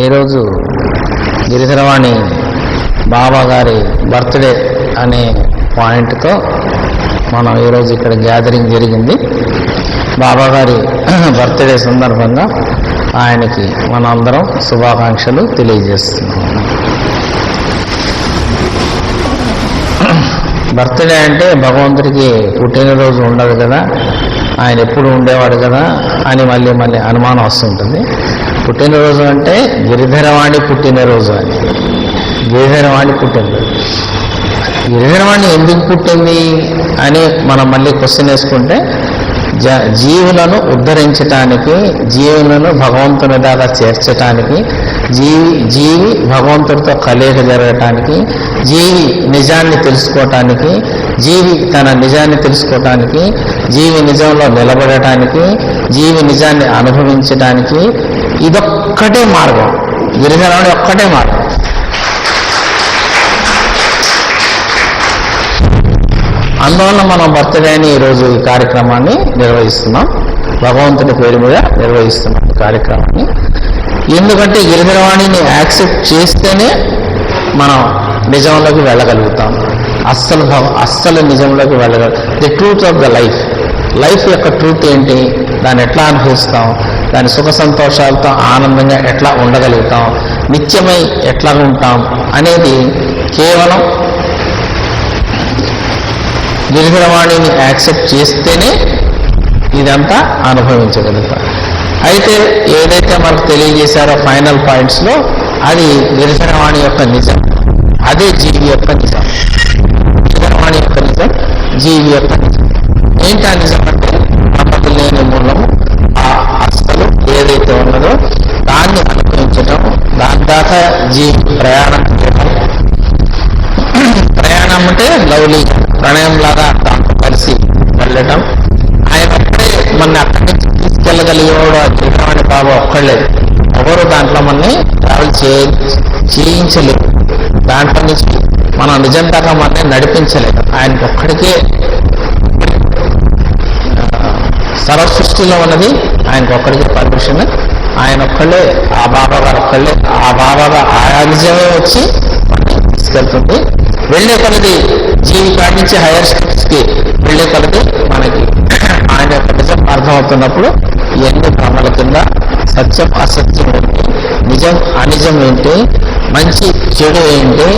ఈరోజు గిరిధరవాణి బాబా గారి బర్త్డే అనే పాయింట్తో మనం ఈరోజు ఇక్కడ గ్యాదరింగ్ జరిగింది. బాబా గారి బర్త్డే సందర్భంగా ఆయనకి మనందరం శుభాకాంక్షలు తెలియజేస్తున్నాం. బర్త్డే అంటే భగవంతుడికి పుట్టినరోజు ఉండదు కదా, ఆయన ఎప్పుడు ఉండేవాడు కదా అని మళ్ళీ అనుమానం వస్తుంటుంది. పుట్టినరోజు అంటే గిరిధరవాణి పుట్టినరోజు అని. గిరిధరవాణి పుట్టినరోజు, గిరిధరవాణి ఎందుకు పుట్టింది అని మనం మళ్ళీ క్వశ్చన్ వేసుకుంటే, జీవులను ఉద్ధరించటానికి, జీవులను భగవంతుని దాకా చేర్చటానికి, జీవి భగవంతుడితో కలయిక జరగటానికి, జీవి నిజాన్ని తెలుసుకోవటానికి, జీవి తన నిజాన్ని తెలుసుకోవటానికి, జీవి నిజంలో నిలబడటానికి, జీవి నిజాన్ని అనుభవించటానికి ఇదొక్కటే మార్గం. గిరిధరవాణి ఒక్కటే మార్గం. అందువల్ల మనం బర్త్డేని ఈరోజు ఈ కార్యక్రమాన్ని నిర్వహిస్తున్నాం. భగవంతుని పేరు మీద నిర్వహిస్తున్నాం ఈ కార్యక్రమాన్ని. ఎందుకంటే గిరిధరవాణిని యాక్సెప్ట్ చేస్తేనే మనం నిజంలోకి వెళ్ళగలుగుతాం. అస్సలు నిజంలోకి the truth of the life యొక్క ట్రూత్ ఏంటి, దాన్ని ఎట్లా అనుభవిస్తాం, దాని సుఖ సంతోషాలతో ఆనందంగా ఎట్లా ఉండగలుగుతాం, నిత్యమై ఎట్లా ఉంటాం అనేది కేవలం గిరిధరవాణిని యాక్సెప్ట్ చేస్తేనే ఇదంతా అనుభవించగలుగుతాం. అయితే ఏదైతే మనకు తెలియజేశారో ఫైనల్ పాయింట్స్లో, అది గిరిధరవాణి యొక్క నిజం, అదే జీవి యొక్క నిజం. గిరిధరవాణి యొక్క నిజం, జీవి యొక్క నిజం. ఏంటి ఆ నిజం అంటే, నమ్మకం లేని మూలము ఆ అస్సలు ఏదైతే ఉన్నదో దాన్ని అనుభవించటం, దాని దాకా జీవి ప్రయాణం చేయడం. ప్రయాణం అంటే లవ్లీ ప్రణయంలాగా దాంతో కలిసి వెళ్ళటం. ఆయన ఒక్కడే మన అక్కడి నుంచి తీసుకెళ్ళగలిగేవాడు ఆ గిరిధరవాణి బాబా ఒక్కళ్ళే. ఎవరు దాంట్లో మనని ట్రావెల్ చేయించలేదు. దాంట్లో నుంచి మనం నిజం దాకా మనని నడిపించలేదు. ఆయనకి ఒక్కడికే సర్వ సృష్టిలో ఉన్నది ఆయనకు ఒక్కడికే పర్మిషన్. ఆయన ఒక్కళ్ళే, ఆ బాబా గారు ఒక్కళ్ళే. ఆ బాబా ఆ నిజమే వచ్చి మనని తీసుకెళ్తుంది. వెళ్లే కొలది జీవి కాడి నుంచి హైయర్ స్టెప్స్కి వెళ్లే కొలది మనకి ఆయన యొక్క నిజం అర్థమవుతున్నప్పుడు ఇవన్నీ భ్రమల కింద సత్యం అసత్యం ఏంటి, నిజం అనిజం ఏంటి, మంచి చెడు ఏంటి,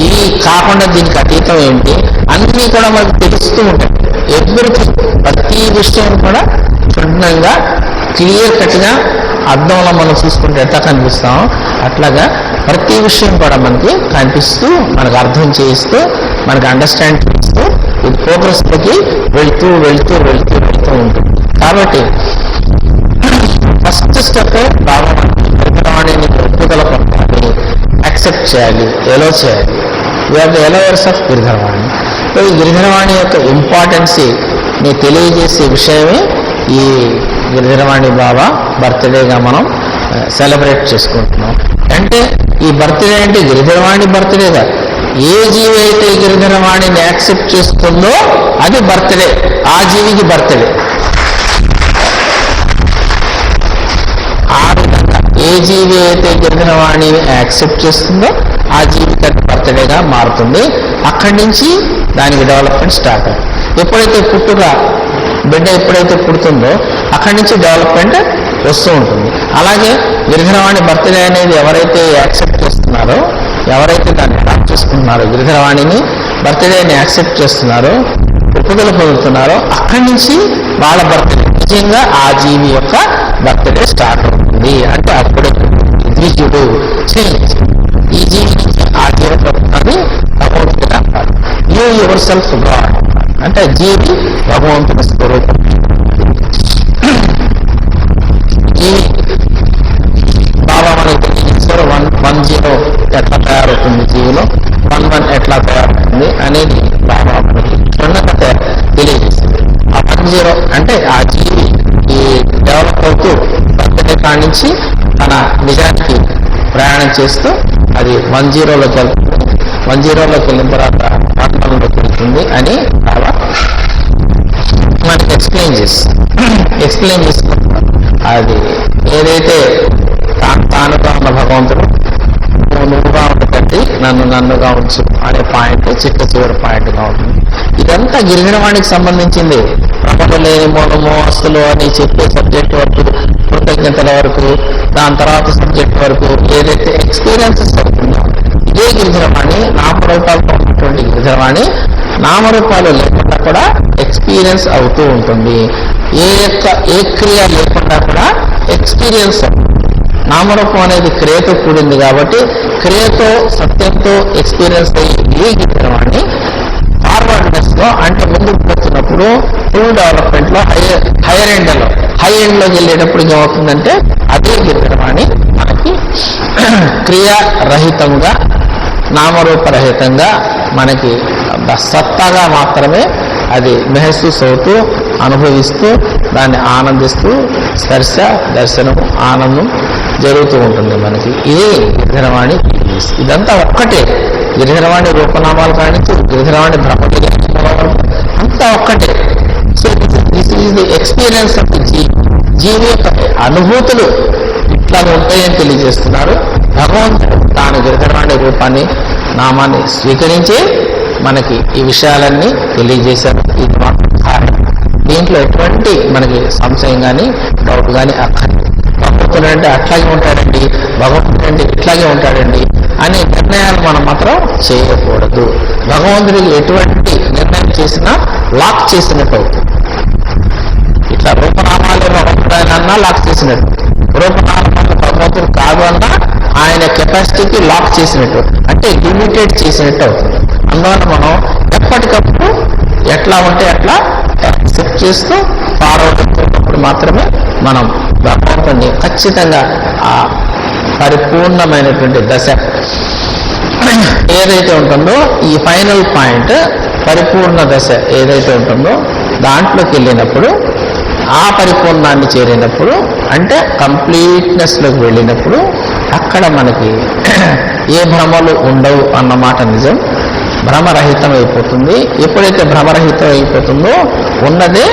ఇవి కాకుండా దీనికి అతీతం ఏంటి, అన్నీ కూడా మనకు తెలుస్తూ ఉంటాయి. ఎవ్రీథింగ్, ప్రతి విషయం కూడా క్షుణ్ణంగా క్లియర్ కట్గా అర్థంలో మనం చూసుకుంటే ఎట్లా కనిపిస్తామో అట్లాగా ప్రతి విషయం కూడా మనకి కనిపిస్తూ, మనకు అర్థం చేయిస్తూ, మనకు అండర్స్టాండ్ చేస్తూ ఇది ప్రోగ్రెస్లోకి వెళ్తూ ఉంటుంది. కాబట్టి ఫస్ట్ స్టెప్ బాగా గిరిధరవాణిని ఒప్పుదల పొందాలి, యాక్సెప్ట్ చేయాలి, ఎలో చేయాలి. We are the followers of Giridharavani. ఈ గిరిధరవాణి యొక్క ఇంపార్టెన్సీ మీకు తెలియజేసే విషయమే ఈ గిరిధరవాణి బాబా బర్త్డేగా మనం సెలబ్రేట్ చేసుకుంటున్నాం. అంటే ఈ బర్త్డే అంటే గిరిధరవాణి బర్త్డేగా, ఏ జీవి అయితే గిరిధరవాణిని యాక్సెప్ట్ చేస్తుందో అది బర్త్డే, ఆ జీవికి బర్త్డే. ఆ విధంగా ఏ జీవి అయితే గిరిధరవాణిని యాక్సెప్ట్ చేస్తుందో ఆ జీవికి అది బర్త్డేగా మారుతుంది. అక్కడి నుంచి దానికి డెవలప్మెంట్ స్టార్ట్ అవుతుంది. ఎప్పుడైతే బిడ్డ ఎప్పుడైతే పుడుతుందో అక్కడి నుంచి డెవలప్మెంట్ వస్తూ ఉంటుంది. అలాగే గిరిధరవాణి బర్త్డే అనేది ఎవరైతే యాక్సెప్ట్ చేస్తున్నారో, ఎవరైతే దాన్ని అడాప్ట్ చేసుకుంటున్నారో, గిరిధరవాణిని బర్త్డేని యాక్సెప్ట్ చేస్తున్నారో, ఒప్పుదల పొందుతున్నారో, అక్కడి నుంచి వాళ్ళ బర్త్డే నిజంగా ఆ జీవి యొక్క బర్త్డే స్టార్ట్ అవుతుంది. అంటే అప్పుడే ద్విజుడు చేంజ్, ఈ జీవి నుంచి ఆ జీవి అది భగవంతుడిగా అంటారు. యూ యువర్ సెల్ఫ్ గాడ్ అంటే జీవి భగవంతుని స్వరూపం. జీవి బాబా మనకి తెలియజేస్తారు 110 ఎట్లా తయారవుతుంది, జీవిలో 11 ఎట్లా తయారవుతుంది అనేది బాబా మనకి క్షుణ్ణంగా తెలియజేస్తుంది. ఆ 10 అంటే ఆ జీవి ఈ డెవలప్ అవుతూ బర్త్డే కాడి నుంచి తన నిజానికి ప్రయాణం చేస్తూ అది 10లోకి వెళ్తుంది. 10లోకి వెళ్ళిన తర్వాత 11లోకి వెళ్తుంది అని బాబా మనకి ఎక్స్ప్లెయిన్ చేసుకుంటాం. అది ఏదైతే తానుగా ఉన్న భగవంతుడు నువ్వుగా ఉండకండి, నన్నుగా ఉంచు అనే పాయింట్ చివరి పాయింట్గా ఉంటుంది. ఇదంతా గిరిజనవాణికి సంబంధించింది. ప్రపంచం లేని మూలము అస్తులు అని చెప్పే సబ్జెక్ట్ వరకు, కృతజ్ఞతల వరకు, దాని తర్వాత సబ్జెక్ట్ వరకు ఏదైతే ఎక్స్పీరియన్సెస్ అవుతుందో ఇదే గిరిజనవాణి. నామరూపాలతో ఉన్నటువంటి గిరిజనవాణి నామరూపాలు లేకుండా కూడా ఎక్స్పీరియన్స్ అవుతూ ఉంటుంది. ఏ క్రియ లేకుండా కూడా ఎక్స్పీరియన్స్. నామరూపం అనేది క్రియతో కూడింది కాబట్టి క్రియతో సత్యంతో ఎక్స్పీరియన్స్ అయ్యి ఈ గిరిజనవాణి ఫార్వర్డ్నెస్ లో అంటే ముందుకు పోతున్నప్పుడు ఫుల్ డెవలప్మెంట్ లో హై ఎండ్లోకి వెళ్ళేటప్పుడు ఏమవుతుందంటే అదే గిరిజనవాణి మనకి క్రియారహితంగా నామరూపరహితంగా మనకి సత్తాగా మాత్రమే అది మెహసూస్ అవుతూ అనుభవిస్తూ దాన్ని ఆనందిస్తూ స్పర్శ దర్శనం ఆనందం జరుగుతూ ఉంటుంది మనకి. ఇది గిరిజనవాణి. ఇదంతా ఒక్కటే. గిరిజనవాణి రూపనామాలు కానించి గిరిజనవాణి బ్రహ్మగిరి అంతా ఒక్కటే. So this is the experience of the జీవి యొక్క అనుభూతులు ఇట్లా ఉంటాయని తెలియజేస్తున్నారు. భగవంతుడు తాను గిరిజనవాణి రూపాన్ని నామాన్ని స్వీకరించే మనకి ఈ విషయాలన్నీ తెలియజేశారు. ఇది మాత్రం కారణం. దీంట్లో ఎటువంటి మనకి సంశయం కానీ డౌట్ కానీ అక్కర్లేదు. భగవంతుడు అంటే అట్లాగే ఉంటాడండి, భగవంతుడు అంటే ఇట్లాగే ఉంటాడండి అనే నిర్ణయాలు మనం మాత్రం చేయకూడదు. భగవంతుడికి ఎటువంటి నిర్ణయం చేసినా లాక్ చేసినట్టు అవుతుంది. ఇట్లా రూపనామాలే భగవంతుడు ఆయన అన్నా లాక్ చేసినట్టు, రూపనామాలు భగవంతుడు కాదు అన్నా ఆయన కెపాసిటీకి లాక్ చేసినట్టు, అంటే లిమిటెడ్ చేసినట్టు అవుతుంది. అందువల్ల మనం ఎప్పటికప్పుడు ఎట్లా ఉంటే అట్లా యాక్సెప్ట్ చేస్తూ ఫార్వర్డ్ అవుతున్నప్పుడు మాత్రమే మనం భగవంతుడిని ఖచ్చితంగా ఆ పరిపూర్ణమైనటువంటి దశ ఏదైతే ఉంటుందో ఈ ఫైనల్ పాయింట్ పరిపూర్ణ దశ ఏదైతే ఉంటుందో దాంట్లోకి వెళ్ళినప్పుడు ఆ పరిపూర్ణాన్ని చేరినప్పుడు అంటే కంప్లీట్నెస్లోకి వెళ్ళినప్పుడు అక్కడ మనకి ఏ భ్రమలు ఉండవు అన్నమాట నిజం. భ్రమరహితం అయిపోతుంది. ఎప్పుడైతే భ్రమరహితం అయిపోతుందో ఉన్నదే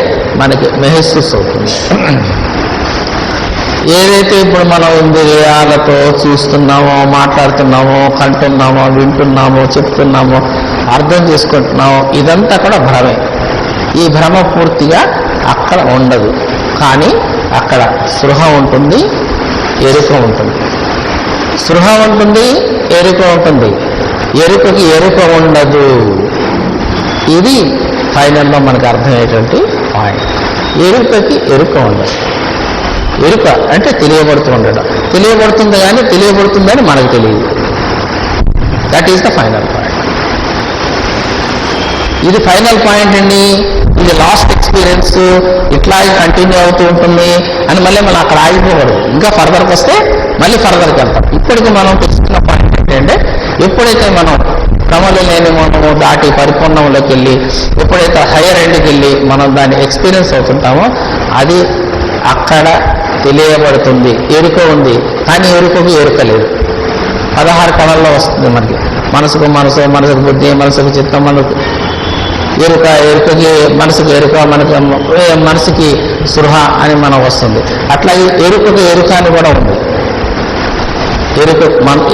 మనకి మెహసూస్ అవుతుంది. ఏదైతే ఇప్పుడు మనం ఇంద్రియాలతో చూస్తున్నామో, మాట్లాడుతున్నామో, కంటున్నామో, వింటున్నామో, చెప్తున్నామో, అర్థం చేసుకుంటున్నామో ఇదంతా కూడా భ్రమే. ఈ భ్రమ పూర్తిగా అక్కడ ఉండదు. కానీ అక్కడ స్పృహ ఉంటుంది, ఎరుక ఉంటుంది. స్పృహ ఉంటుంది, ఎరుక ఉంటుంది. ఎరుకకి ఎరుక ఉండదు. ఇది ఫైనల్లో మనకు అర్థమయ్యేటువంటి పాయింట్. ఎరుకకి ఎరుక ఉండదు. ఎరుక అంటే తెలియబడుతూ ఉండడం. తెలియబడుతుంది కానీ తెలియబడుతుందని మనకు తెలియదు. That is the final point. ఇది ఫైనల్ పాయింట్ అండి. ఇది లాస్ట్ ఎక్స్పీరియన్స్, ఇట్లాగే కంటిన్యూ అవుతూ ఉంటుంది అని మళ్ళీ మనం అక్కడ ఆగిపోకూడదు. ఇంకా ఫర్దర్కి వస్తే మళ్ళీ ఫర్దర్కి వెళ్తాం. ఇప్పటికీ మనం తెలుసుకున్న పాయింట్ ఏంటంటే ఎప్పుడైతే మనం క్రమలు లేని మనము దాటి పరిపూర్ణంలోకి వెళ్ళి ఎప్పుడైతే హయ్యర్ ఎండ్కి వెళ్ళి మనం దాన్ని ఎక్స్పీరియన్స్ అవుతుంటామో అది అక్కడ తెలియబడుతుంది. ఎరుక ఉంది కానీ ఎరుకకు ఎరుక లేదు. 16 కళల్లో వస్తుంది మనకి. మనసుకు మనసు, మనసుకు బుద్ధి, మనసుకు చిత్తం, మనకు ఎరుక, ఎరుకకి మనసుకు ఎరుక, మనసుకి స్పృహ అని మనం వస్తుంది. అట్లాగే ఎరుకకు ఎరుక అని కూడా ఉంది.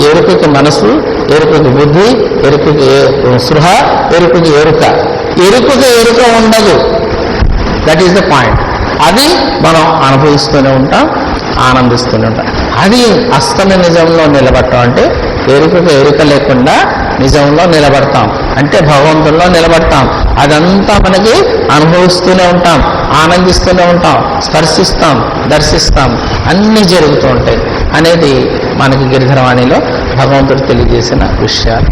ఎరుకకి మనసు, ఎరుకకి బుద్ధి, ఎరుకకి స్పృహ, ఎరుకకి ఎరుక. ఎరుకకి ఎరుక ఉండదు. That is the point. అది మనం అనుభవిస్తూనే ఉంటాం, ఆనందిస్తూనే ఉంటాం. అది అస్తమ నిజంలో నిలబడటం అంటే ఎరుకకు ఎరుక లేకుండా నిజంలో నిలబడతాం అంటే భగవంతుల్లో నిలబడతాం. అదంతా మనకి అనుభవిస్తూనే ఉంటాం, ఆనందిస్తూనే ఉంటాం, స్పర్శిస్తాం, దర్శిస్తాం, అన్నీ జరుగుతూ ఉంటాయి అనేది మనకి గిరిధరవాణిలో భగవంతుడు తెలియజేసిన విషయాలు.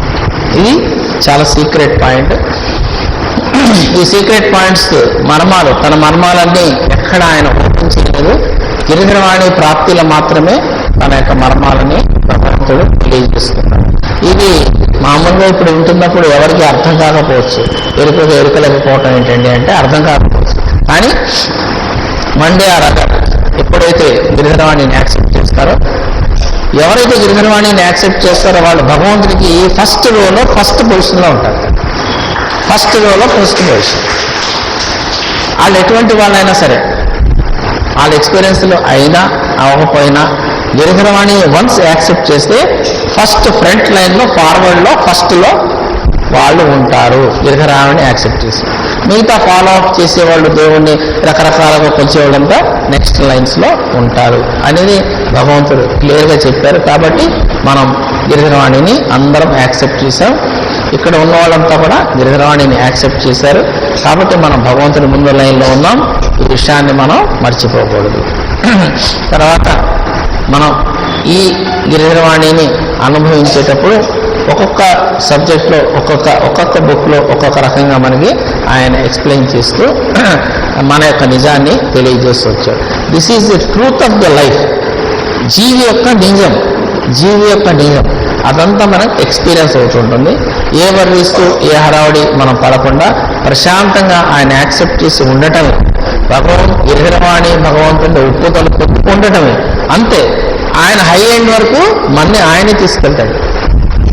ఇది చాలా సీక్రెట్ పాయింట్. ఈ సీక్రెట్ పాయింట్స్ మర్మాలు, తన మర్మాలన్నీ ఎక్కడ ఆయన ఓపెన్ చేయలేదు. గిరిధరవాణి ప్రాప్తిలో మాత్రమే తన యొక్క మర్మాలని భగవంతుడు తెలియజేస్తున్నాడు. ఇది మామూలుగా ఇప్పుడు వింటున్నప్పుడు ఎవరికి అర్థం కాకపోవచ్చు. ఎరుకలేకపోవటం ఏంటండి అంటే అర్థం కాకపోవచ్చు. కానీ మండే అరగా ఎప్పుడైతే గిరిధరవాణిని యాక్సెప్ట్ చేస్తారో, ఎవరైతే గిరిధరవాణిని యాక్సెప్ట్ చేస్తారో వాళ్ళు భగవంతుడికి ఫస్ట్ రోలో ఫస్ట్ పొజిషన్లో ఉంటారు. ఫస్ట్ రోలో ఫస్ట్ పొజిషన్. వాళ్ళు ఎటువంటి వాళ్ళైనా సరే, వాళ్ళ ఎక్స్పీరియన్స్లో అయినా అవ్వకపోయినా గిరిధరవాణి వన్స్ యాక్సెప్ట్ చేస్తే ఫస్ట్ ఫ్రంట్ లైన్లో, ఫార్వర్డ్లో, ఫస్ట్లో వాళ్ళు ఉంటారు గిరిధరవాణిని యాక్సెప్ట్ చేసి. మిగతా ఫాలో అప్ చేసేవాళ్ళు, దేవుణ్ణి రకరకాలుగా కొలిచేవాళ్ళంతా నెక్స్ట్ లైన్స్లో ఉంటారు అనేది భగవంతుడు క్లియర్గా చెప్పారు. కాబట్టి మనం గిరిధరవాణిని అందరం యాక్సెప్ట్ చేశాం. ఇక్కడ ఉన్న వాళ్ళంతా కూడా గిరిధరవాణిని యాక్సెప్ట్ చేశారు. కాబట్టి మనం భగవంతుని ముందు లైన్లో ఉన్నాం. ఈ విషయాన్ని మనం మర్చిపోకూడదు. తర్వాత మనం ఈ గిరిధరవాణిని అనుభవించేటప్పుడు ఒక్కొక్క సబ్జెక్ట్లో, ఒక్కొక్క బుక్లో ఒక్కొక్క రకంగా మనకి ఆయన ఎక్స్ప్లెయిన్ చేస్తూ మన యొక్క నిజాన్ని తెలియజేస్తూ వచ్చాడు. This is the truth of the life. జీవి యొక్క నిజం, జీవి యొక్క నిజం అదంతా మనకు ఎక్స్పీరియన్స్ అవుతుంటుంది. ఏ వర్రిస్తూ ఏ హడావుడి మనం పడకుండా ప్రశాంతంగా ఆయన యాక్సెప్ట్ చేసి ఉండటమే గిరిధరవాణి భగవంతుని ఉప్పుదలు ఉండటమే. అంతే. ఆయన హై ఎండ్ వరకు మన్ని ఆయనే తీసుకెళ్తాడు.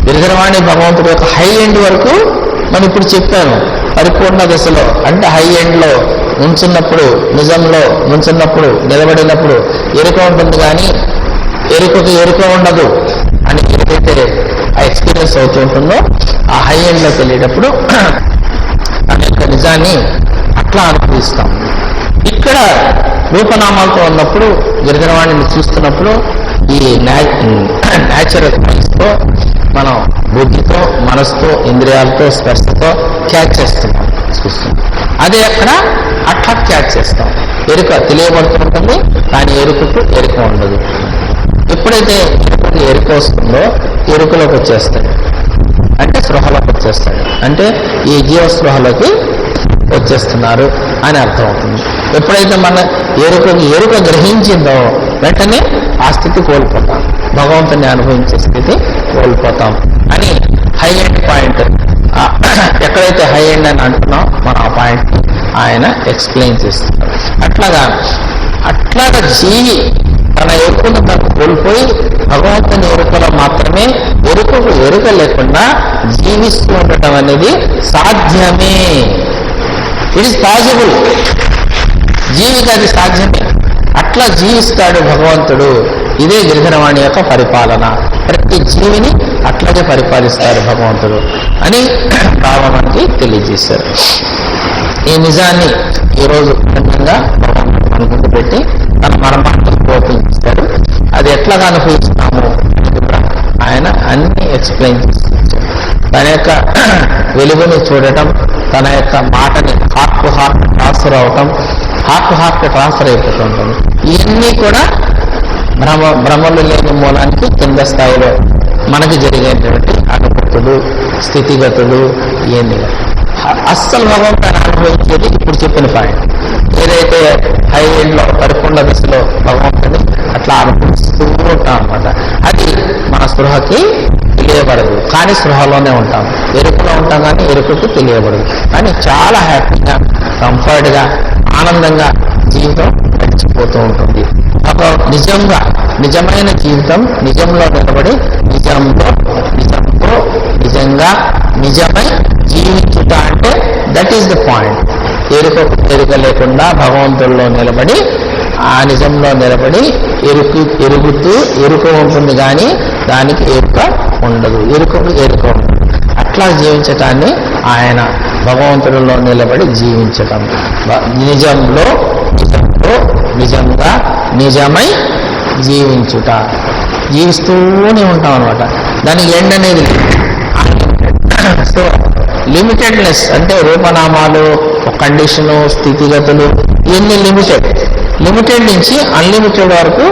గిరిధరవాణి భగవంతుడి యొక్క హై ఎండ్ వరకు మనం ఇప్పుడు చెప్పాను. పరిపూర్ణ దశలో అంటే హై ఎండ్లో ఉంచున్నప్పుడు, నిజంలో ఉంచున్నప్పుడు, నిలబడినప్పుడు ఎరుక ఉంటుంది, కానీ ఎరుకకు ఎరుక ఉండదు అని ఏదైతే ఆ ఎక్స్పీరియన్స్ అవుతూ ఉంటుందో ఆ హై ఎండ్లోకి వెళ్ళేటప్పుడు తన యొక్క నిజాన్ని అట్లా అనుభవిస్తాం. ఇక్కడ రూపనామాలతో ఉన్నప్పుడు, గిరిధరవాణిని చూస్తున్నప్పుడు ఈ న్యాచురల్ మైండ్స్తో మనం బుద్ధితో, మనసుతో, ఇంద్రియాలతో, స్పర్శతో క్యాచ్ చేస్తున్నాం, చూస్తున్నాం. అదే అక్కడ అట్లా క్యాచ్ చేస్తాం. ఎరుక తెలియబడుతుంటుంది, కానీ ఎరుకకు ఎరుక ఉండదు. ఎప్పుడైతే ఎరుక వస్తుందో ఎరుకలోకి వచ్చేస్తాడు, అంటే స్పృహలోకి వచ్చేస్తాడు. అంటే ఈ జీవస్పృహలోకి వచ్చేస్తున్నారు అని అర్థమవుతుంది. ఎప్పుడైతే మన ఎరుక గ్రహించిందో వెంటనే ఆ స్థితి కోల్పోతాం, భగవంతుని అనుభవించే స్థితి కోల్పోతాం అని హై ఎండ్ పాయింట్. ఎక్కడైతే హై ఎండ్ అని అంటున్నాం మనం ఆ పాయింట్ ఆయన ఎక్స్ప్లెయిన్ చేస్తున్నారు. అట్లాగా జీవి తన ఎరుకను తను కోల్పోయి భగవంతుని ఎరుకలో మాత్రమే, ఎరుకకు ఎరుక లేకుండా జీవిస్తూ ఉండటం అనేది సాధ్యమే. It is possible. జీవికి అది సాధ్యమే. అట్లా జీవిస్తాడు భగవంతుడు. ఇదే గిరిధరవాణి యొక్క పరిపాలన. ప్రతి జీవిని అట్లాగే పరిపాలిస్తాడు భగవంతుడు అని బాబా మనకి తెలియజేశారు. ఈ నిజాన్ని ఈరోజు భిన్నంగా భగవంతుడు మన ముందు పెట్టి తన మర్మాన్ని ఓపెనిస్తాడు. అది ఎట్లాగా అనుభవిస్తాము ఆయన అన్ని ఎక్స్ప్లెయిన్ చేస్తారు. తన యొక్క వెలుగుని చూడటం, తన యొక్క మాటని హార్ట్ టు హార్ట్ ట్రాన్స్ఫర్ అవటం, హార్ట్ టు హార్ట్ ట్రాన్స్ఫర్ అయిపోతూ ఉంటుంది. ఇవన్నీ కూడా భ్రమలు లేని మూలానికి కింద స్థాయిలో మనకి జరిగేటువంటి అనుభూతులు, స్థితిగతులు ఇవన్నీ అస్సలు భగవంతుని అనుభవించేది ఇప్పుడు చెప్పిన పాయింట్. ఏదైతే హై ఎండ్లో పరిపూర్ణ దశలో భగవంతుని అట్లా అనుభవిస్తూ ఉంటాం అన్నమాట. అది మన స్పృహకి తెలియబడదు, కానీ స్పృహలోనే ఉంటాం. ఎరుకలో ఉంటాం కానీ ఎరుకకు తెలియబడదు. కానీ చాలా హ్యాపీగా, కంఫర్ట్గా, ఆనందంగా జీవితం గడిచిపోతూ ఉంటుంది. ఒక నిజమైన జీవితం నిజంలో నిలబడి నిజంగా నిజమై జీవించుట అంటే దట్ ఈస్ ద పాయింట్. ఎరుక లేకుండా భగవంతుల్లో నిలబడి, ఆ నిజంలో నిలబడి ఎరుక ఉంటుంది, కానీ దానికి ఎరుక ఉండదు, ఎరుకకు ఎరుక ఉండదు. అట్లా జీవించటాన్ని ఆయన భగవంతుడిలో నిలబడి జీవించటం, నిజంగా నిజమై జీవించుట, జీవిస్తూనే ఉంటాం అనమాట. దానికి ఎండ్ అనేది లేదు. సో లిమిటెడ్నెస్ అంటే రూపనామాలు, కండిషను, స్థితిగతులు ఇవన్నీ లిమిటెడ్ నుంచి అన్లిమిటెడ్ వరకు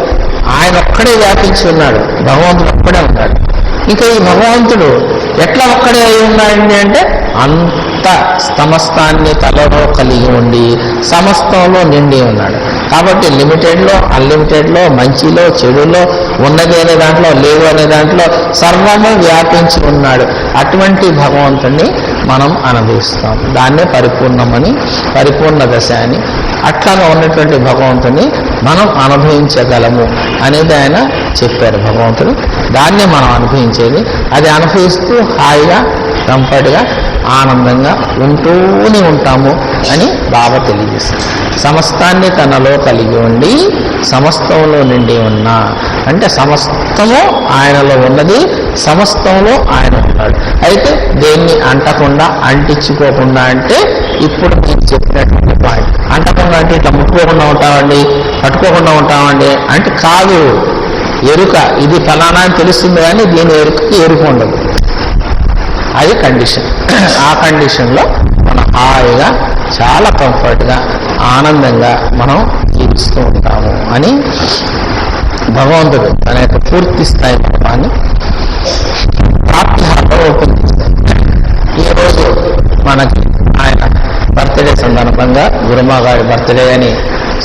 ఆయన ఒక్కడే వ్యాపించి ఉన్నాడు. భగవంతుడు ఒక్కడే ఉన్నాడు. ఇంకా ఈ భగవంతుడు ఎట్లా ఒక్కడే అయి ఉన్నాడండి అంటే అంత సమస్తాన్ని తలలో కలిగి ఉండి సమస్తంలో నిండి ఉన్నాడు. కాబట్టి లిమిటెడ్లో, అన్లిమిటెడ్లో, మంచిలో, చెడులో, ఉన్నది అనే దాంట్లో, లేవు అనే దాంట్లో సర్వము వ్యాపించి ఉన్నాడు. అటువంటి భగవంతుణ్ణి మనం అనుభవిస్తాం. దాన్నే పరిపూర్ణమని, పరిపూర్ణ దశ అని, అట్లాగా ఉన్నటువంటి భగవంతుని మనం అనుభవించగలము అనేది ఆయన చెప్పారు భగవంతుడు. దాన్నే మనం అనుభవించేది. అది అనుభవిస్తూ హాయిగా కంఫర్ట్గా ఆనందంగా ఉంటూనే ఉంటాము అని బాబా తెలియజేస్తారు. సమస్తాన్ని తనలో కలిగి ఉండి సమస్తంలో నిండి ఉన్నా అంటే సమస్తము ఆయనలో ఉన్నది, సమస్తంలో ఆయన ఉన్నాడు. అయితే దేన్ని అంటకుండా అంటించుకోకుండా అంటే ఇప్పుడు నేను చెప్పినటువంటి పాయింట్. అంటకుండా అంటే ఇట్లా ముట్టుకోకుండా ఉంటామండి, పట్టుకోకుండా ఉంటామండి అంటే కాదు. ఎరుక ఇది ఫలానా అని తెలుస్తుంది కానీ దీని ఎరుకకి ఎరుక ఉండదు. అది కండిషన్. ఆ కండిషన్లో మనం హాయిగా చాలా కంఫర్ట్గా ఆనందంగా మనం జీవిస్తూ ఉంటాము అని భగవంతుడు తన యొక్క పూర్తి స్థాయి భావాన్ని ప్రాప్తిహారంలో ఓపెన్ చేస్తాడు. ఈరోజు మనకి ఆయన బర్త్డే సందర్భంగా, గురుమా గారి బర్త్డే అని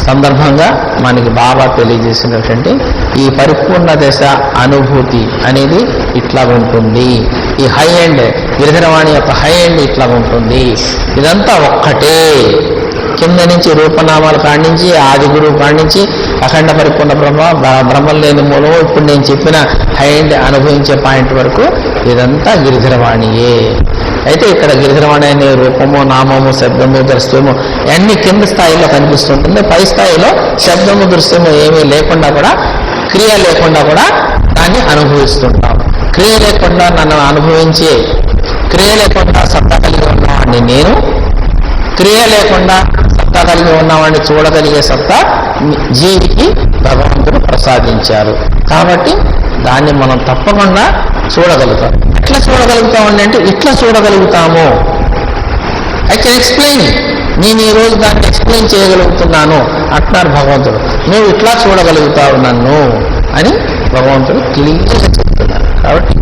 సందర్భంగా మనకి బాబా తెలియజేసినటువంటి ఈ పరిపూర్ణ దశ అనుభూతి అనేది ఇట్లా ఉంటుంది. ఈ హై ఎండ్ గిరిధరవాణి యొక్క హై ఎండ్ ఇట్లా ఉంటుంది. ఇదంతా ఒక్కటే. కింద నుంచి రూపనామాల కాడించి ఆది గురువు కాడించి అఖండ పరిపూర్ణ బ్రహ్మం లేని మూలము ఇప్పుడు నేను చెప్పిన హై ఎండ్ అనుభవించే పాయింట్ వరకు ఇదంతా గిరిధరవాణియే. అయితే ఇక్కడ గిరిధరవాణి అనే రూపము, నామము, శబ్దము, దృశ్యము అన్ని కింద స్థాయిలో కనిపిస్తుంటుంది. పై స్థాయిలో శబ్దము, దృశ్యము ఏమీ లేకుండా కూడా, క్రియ లేకుండా కూడా దాన్ని అనుభవిస్తుంటాం. క్రియ లేకుండా నన్ను అనుభవించి, క్రియ లేకుండా సత్తా కలిగి ఉన్నవాడిని నేను, క్రియ లేకుండా సత్తా కలిగి ఉన్నవాడిని చూడగలిగే సత్తా జీవికి భగవంతుడు ప్రసాదించారు. కాబట్టి దాన్ని మనం తప్పకుండా చూడగలుగుతాం. ఎట్లా చూడగలుగుతామండి అంటే ఇట్లా చూడగలుగుతాము. I can explain. నేను ఈరోజు దాన్ని ఎక్స్ప్లెయిన్ చేయగలుగుతున్నాను అంటున్నారు భగవంతుడు. నువ్వు ఇట్లా చూడగలుగుతావు నన్ను అని భగవంతుడు క్లియర్గా చెప్తున్నారు. కాబట్టి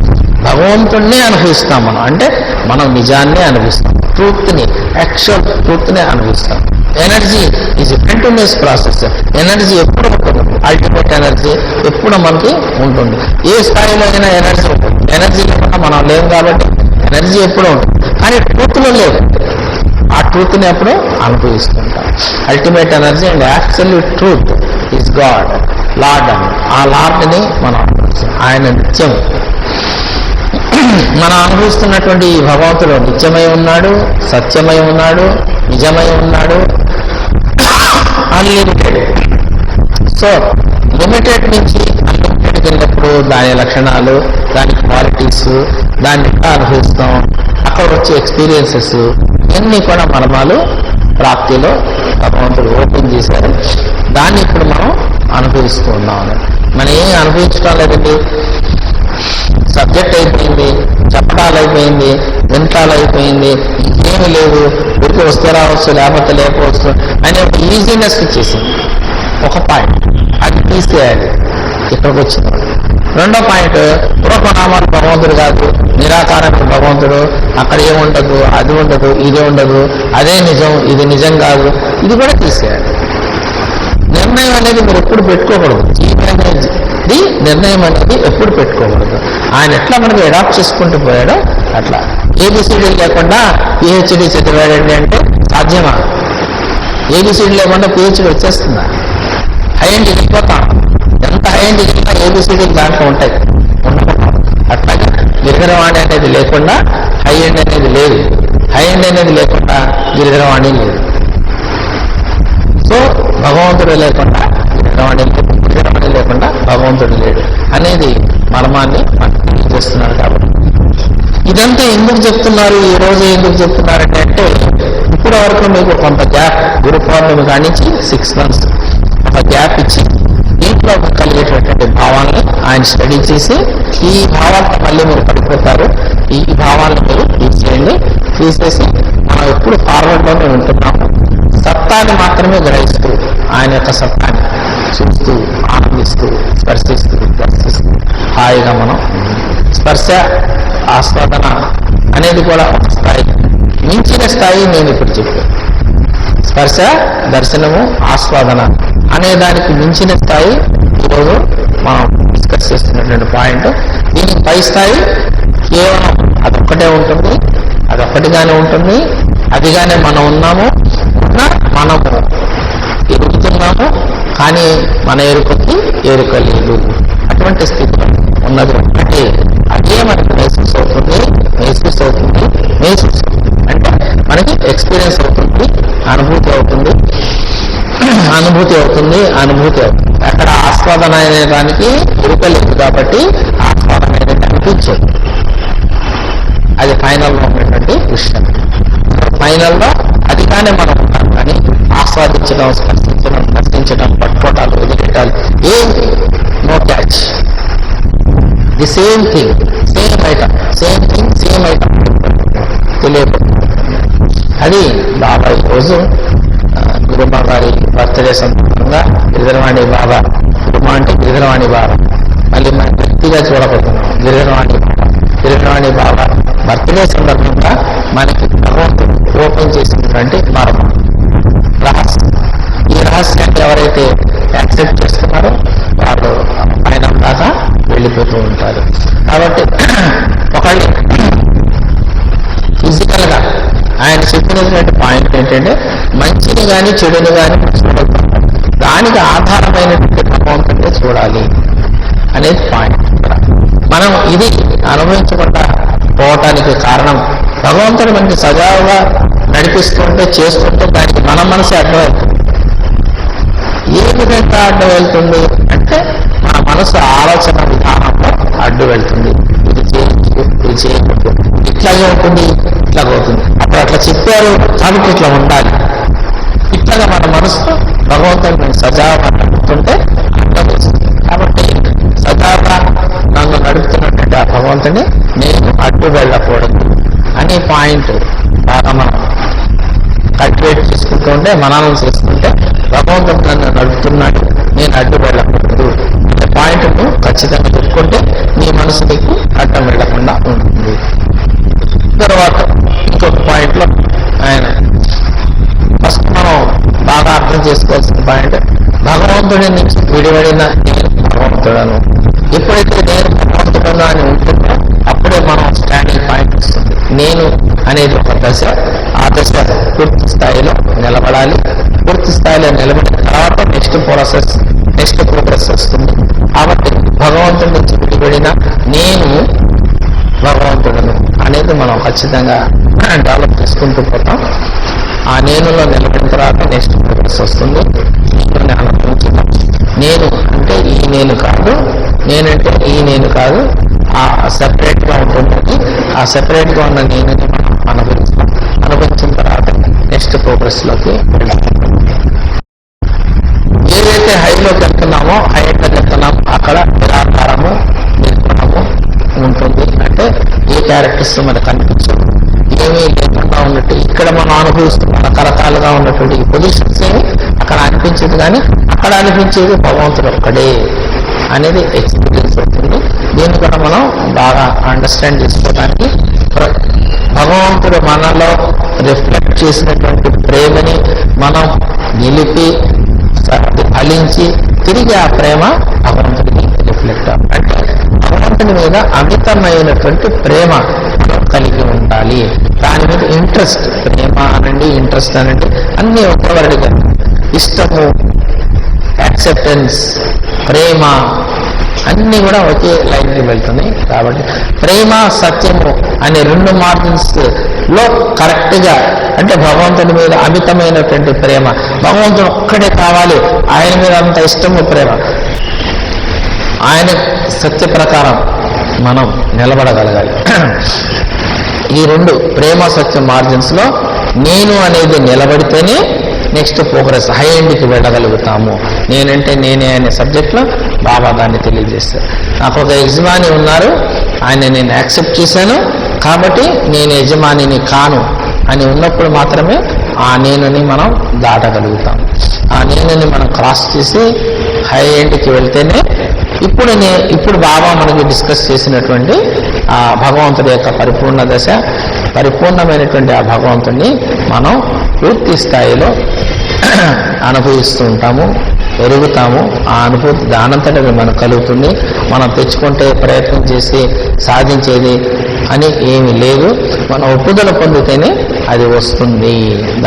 భగవంతుడినే అనుభవిస్తాం మనం. అంటే మనం నిజాన్నే అనుభవిస్తాం, ట్రూత్ని, యాక్చువల్ ట్రూత్నే అనుభవిస్తాం. Energy is a continuous process. Energy ఎప్పుడు ఉంటుంది, అల్టిమేట్ ఎనర్జీ ఎప్పుడు మనకి ఉంటుంది. ఏ స్థాయిలో అయినా ఎనర్జీ ఉంటుంది. ఎనర్జీ లేకుండా మనం లేవు కాబట్టి ఎనర్జీ ఎప్పుడూ ఉంటుంది. కానీ ట్రూత్లో లేవు. ఆ ట్రూత్ని ఎప్పుడు అనుభవిస్తుంటాం. Ultimate energy and actually truth is God, lord అని. ఆ లార్డ్ని మనం అనుభవిస్తాం. ఆయన నిత్యం మనం అనుభవిస్తున్నటువంటి ఈ భగవంతుడు నిత్యమై ఉన్నాడు, సత్యమై ఉన్నాడు, నిజమై ఉన్నాడు, అన్లిమిటెడ్. సో లిమిటెడ్ నుంచి అన్లిమిటెడ్కి వెళ్ళినప్పుడు దాని లక్షణాలు, దాని క్వాలిటీస్, దాన్ని ఎట్లా అనుభవిస్తాం, అక్కడ వచ్చే ఎక్స్పీరియన్సెస్ ఇవన్నీ కూడా మనమాలు ప్రాప్తిలో భగవంతుడు ఓపెన్ చేశారు. దాన్ని ఇప్పుడు మనం అనుభవిస్తూ ఉన్నాం. మనం ఏం అనుభవించడం లేదండి. సబ్జెక్ట్ అయిపోయింది, చెప్పడాలు అయిపోయింది, వింటాలు అయిపోయింది, ఇంకేమీ లేదు. ఊరికి వస్తే రావచ్చు, లేకపోతే లేకపోవచ్చు అనే ఒక ఈజీనెస్ వచ్చేసింది. ఒక పాయింట్ అది తీసేయాలి ఇక్కడికి వచ్చింది. రెండో పాయింట్, పూర్వనామాలు భగవంతుడు కాదు, నిరాకారమైన భగవంతుడు, అక్కడ ఏముండదు, అది ఉండదు, ఇది ఉండదు, అదే నిజం, ఇది నిజం కాదు, ఇది కూడా తీసేయాలి. నిర్ణయం అనేది మీరు ఎప్పుడు పెట్టుకోకూడదు. జీవనేది నిర్ణయం అనేది ఎప్పుడు పెట్టుకోకూడదు. ఆయన ఎట్లా మనకి అడాప్ట్ చేసుకుంటూ పోయాడో అట్లా. ఏబిసిడీ లేకుండా పిహెచ్డీ చదివాడండి అంటే సాధ్యమా? ఏబిసిడీ లేకుండా పిహెచ్డీ వచ్చేస్తుందా? హై ఎండ్ వెళ్ళిపోతాం. ఎంత హై ఎండ్ వెళ్ళినా ఏబిసిడీలు దాంట్లో ఉంటాయి, ఉండకపోతాం. అట్లాగే గిరిధరవాణి అనేది లేకుండా హై ఎండ్ అనేది లేదు, హై ఎండ్ అనేది లేకుండా గిరిధరవాణి లేదు. సో భగవంతుడు లేకుండా గిరిధరవాణి లేకుండా భగవంతుడు లేడు అనేది మర్మాన్ని మనకు తెలియజేస్తున్నారు. కాబట్టి ఇదంతా ఎందుకు చెప్తున్నారు, ఈ రోజు ఎందుకు చెప్తున్నారంటే అంటే ఇప్పటి వరకు మీకు కొంత గ్యాప్, గురు పౌర్ణమి కానించి 6 months ఒక గ్యాప్ ఇచ్చి దీంట్లో కలిగేటటువంటి భావాలను ఆయన స్టడీ చేసి ఈ భావాలను మళ్ళీ మీరు పడిపోతారు. ఈ భావాలను మీరు తీసేయండి. తీసేసి మనం ఎప్పుడు ఫార్వర్డ్లోనే ఉంటున్నాము. సత్తాన్ని మాత్రమే గ్రహిస్తూ ఆయన యొక్క సత్తాన్ని చూస్తూ ఆనందిస్తూ స్పర్శిస్తూ దర్శిస్తూ హాయిగా మనం స్పర్శ ఆస్వాదన అనేది కూడా ఒక స్థాయి, మించిన స్థాయి నేను ఇప్పుడు చెప్పాను. స్పర్శ, దర్శనము, ఆస్వాదన అనే దానికి మించిన స్థాయి ఈరోజు మనం డిస్కస్ చేస్తున్నటువంటి పాయింట్. దీనికి పై స్థాయి కేవలం అదొక్కటే ఉంటుంది, అదొక్కటిగానే ఉంటుంది, అదిగానే మనం ఉన్నాము. మనము ఎరుగుతున్నాము కానీ మన ఎరుకకి ఎరుక లేదు. అటువంటి స్థితిలో ఉన్నది ఒక్కటే, అదే మనకు మెసేజ్ అవుతుంది. ఎక్స్పీరియన్స్ అవుతుంది, అనుభూతి అవుతుంది. అక్కడ ఆస్వాదన అనే దానికి ఇరుకలేదు కాబట్టి ఆస్వాదన అనేది అనిపించదు. అది ఫైనల్లో ఉన్నటువంటి విషయం. ఫైనల్లో అదిగానే మనం ఉంటాం, కానీ ఆస్వాదించడం, స్పర్శించడం, దర్శించడం, పట్టుకోవటాలు, వదిలేటాలు ఏంటి, no catch. The same thing, same item తెలియదు. అది బాబా ఈరోజు గురుమా గారి బర్త్డే సందర్భంగా గిరిధరవాణి బాబా, గురుమా అంటే గిరిధరవాణి బాబా, మళ్ళీ మనం వ్యక్తిగా చూడబోతున్నాం. గిరిధరవాణి బాబా బర్త్డే సందర్భంగా మనకి భగవంతుడు ఓపెన్ చేసినటువంటి మర్మం, రహస్యం. ఈ రహస్యాన్ని ఎవరైతే యాక్సెప్ట్ చేస్తున్నారో వాళ్ళు పైన దాకా వెళ్ళిపోతూ ఉంటారు. కాబట్టి ఒకళ్ళు ఫిజికల్ గా ఆయన చెప్పినటువంటి పాయింట్ ఏంటంటే మంచిని కానీ చెడుని కానీ చూడగలుగుతాం, దానికి ఆధారమైనటువంటి భగవంతుడిని చూడాలి అనేది పాయింట్. మనం ఇది అనుభవించకుండా పోవటానికి కారణం భగవంతుడు మనకి సజావుగా నడిపిస్తుంటే చేస్తుంటే దానికి మన మనసే అడ్డం వెళ్తుంది. ఏ విధంగా అడ్డు వెళ్తుంది అంటే మన మనసు ఆలోచన విధానంలో అడ్డు వెళ్తుంది. ఇది చేయకూడదు, ఇట్లాగే ఉంటుంది, ఇట్లాగే అవుతుంది. అప్పుడు అట్లా చెప్పారు కాబట్టి ఇట్లా ఉండాలి. ఇట్లాగా మన మనసులో భగవంతుడిని సజావుగా నడుపుతుంటే అడ్డం వేస్తుంది. కాబట్టి సజావుగా నన్ను నడుపుతున్నటువంటి ఆ భగవంతుని నేను అడ్డు వెళ్ళకూడదు అనే పాయింట్ బాగా మనం కల్టివేట్ చేసుకుంటూ ఉంటే, మననం చేసుకుంటే భగవంతుడు నన్ను నడుపుతున్నాడు, నేను అడ్డు వెళ్ళకూడదు అనే పాయింట్ను ఖచ్చితంగా చెప్పుకుంటే నీ మనసు నీకు అడ్డం వెళ్లకుండా ఉంటుంది. తర్వాత ఇంకొక పాయింట్లో ఆయన ఫస్ట్ మనం బాగా అర్థం చేసుకోవాల్సిన పాయింట్, భగవంతుడి నుంచి విడివడిన నేను భగవంతుడను. ఎప్పుడైతే నేను భగవంతుడను అని ఉంటుందో అప్పుడే మనం స్టాండింగ్ పాయింట్ వస్తుంది. నేను అనేది ఒక దశ, ఆ దశ పూర్తి స్థాయిలో నిలబడాలి. పూర్తి స్థాయిలో నిలబడిన తర్వాత నెక్స్ట్ ప్రోగ్రెస్ వస్తుంది. కాబట్టి భగవంతుడి నుంచి విడిపడిన నేను భగవంతుడను అనేది మనం ఖచ్చితంగా డెవలప్ చేసుకుంటూ పోతాం. ఆ నేనులో నిలబడిన తర్వాత నెక్స్ట్ ప్రోగ్రెస్ వస్తుంది. నేను అనుభవించడం, నేను అంటే ఈ నేను కాదు, నేనంటే ఈ నేను కాదు, ఆ సెపరేట్ గా ఉంటుంది. ఆ సెపరేట్ గా ఉన్న నేను మనం అనుభవించిన తర్వాత నెక్స్ట్ ప్రోగ్రెస్ లోకి వెళ్ళాలి. ఏదైతే హైలోకి వెళ్తున్నామో, హైట్లోకి వెళ్తున్నామో అక్కడ నిరాకారము, నిర్గుణము ఉంటుంది. అంటే ఏ క్యారెక్టర్స్ మనకు కనిపించదు, ఏమీ లేకుండా ఉన్నట్టు ఇక్కడ మనం అనుభవిస్తున్న రకరకాలుగా ఉన్నటువంటి ఈ పొజిషన్స్ ఏమి అక్కడ అనిపించదు, కానీ అక్కడ అనిపించేది భగవంతుడు ఒక్కడే అనేది ఎక్స్పీరియన్స్ అవుతుంది. దీన్ని కూడా మనం బాగా అండర్స్టాండ్ చేసుకోవడానికి భగవంతుడు మనలో రిఫ్లెక్ట్ చేసినటువంటి ప్రేమని మనం నిలిపి ఫలించి తిరిగి ఆ ప్రేమ భగవంతుడికి రిఫ్లెక్ట్ అంటే భగవంతుడి మీద అమితమైనటువంటి ప్రేమ కలిగి ఉండాలి. దాని మీద ఇంట్రెస్ట్, ప్రేమ అనండి, ఇంట్రెస్ట్ అనండి, అన్ని ఒకే వర్డ్గా ఇష్టము, యాక్సెప్టెన్స్, ప్రేమ అన్ని కూడా ఒకే లైన్కి వెళ్తున్నాయి. కాబట్టి ప్రేమ, సత్యము అనే రెండు మార్జిన్స్ లో కరెక్ట్ గా అంటే భగవంతుడి మీద అమితమైనటువంటి ప్రేమ, భగవంతుడు ఒక్కడే కావాలి, ఆయన మీద అంత ఇష్టము, ప్రేమ, ఆయన సత్య ప్రకారం మనం నిలబడగలగాలి. ఈ రెండు ప్రేమ సత్య మార్జిన్స్ లో నేను అనేది నిలబడితేనే నెక్స్ట్ ప్రోగ్రెస్ హై ఎండ్కి వెళ్ళగలుగుతాము. నేనంటే నేనే అనే సబ్జెక్ట్లో బాబా దాన్ని తెలియజేస్తారు. నాకు ఒక యజమాని ఉన్నారు, ఆయన నేను యాక్సెప్ట్ చేశాను కాబట్టి నేను యజమానిని కాను అని ఉన్నప్పుడు మాత్రమే ఆ నేనుని మనం దాటగలుగుతాం. ఆ నేనుని మనం క్రాస్ చేసి హై ఎండ్కి వెళ్తేనే ఇప్పుడు బాబా మనకి డిస్కస్ చేసినటువంటి ఆ భగవంతుడి యొక్క పరిపూర్ణ దశ, పరిపూర్ణమైనటువంటి ఆ భగవంతుడిని మనం పూర్తి స్థాయిలో అనుభవిస్తూ ఉంటాము, ఎరుగుతాము. ఆ అనుభూతి దానంతట మనకు కలుగుతుంది. మనం తెచ్చుకుంటే ప్రయత్నం చేసి సాధించేది అని ఏమీ లేదు. మనం ఒప్పుదల పొందితేనే అది వస్తుంది,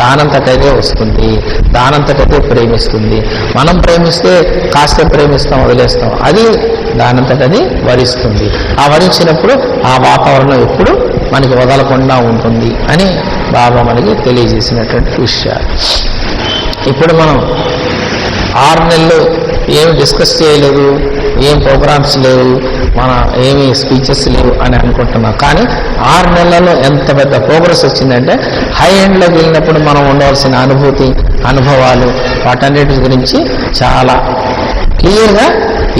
దానంతటదే వస్తుంది, దానంతటదే ప్రేమిస్తుంది. మనం ప్రేమిస్తే కాస్త ప్రేమిస్తాం, వదిలేస్తాం, అది దానంతటది వరిస్తుంది. ఆ వరించినప్పుడు ఆ వాతావరణం ఎప్పుడు మనకి వదలకుండా ఉంటుంది అని బాబా మనకి తెలియజేసినటువంటి విషయాలు. ఇప్పుడు మనం 6 నెలలు ఏమి డిస్కస్ చేయలేదు, ఏం ప్రోగ్రామ్స్ లేవు, మన ఏమి స్పీచెస్ లేవు అని అనుకుంటున్నాం. కానీ 6 నెలల్లో ఎంత పెద్ద ప్రోగ్రెస్ వచ్చిందంటే హై ఎండ్లోకి వెళ్ళినప్పుడు మనం ఉండవలసిన అనుభవాలు వాటన్నిటి గురించి చాలా క్లియర్గా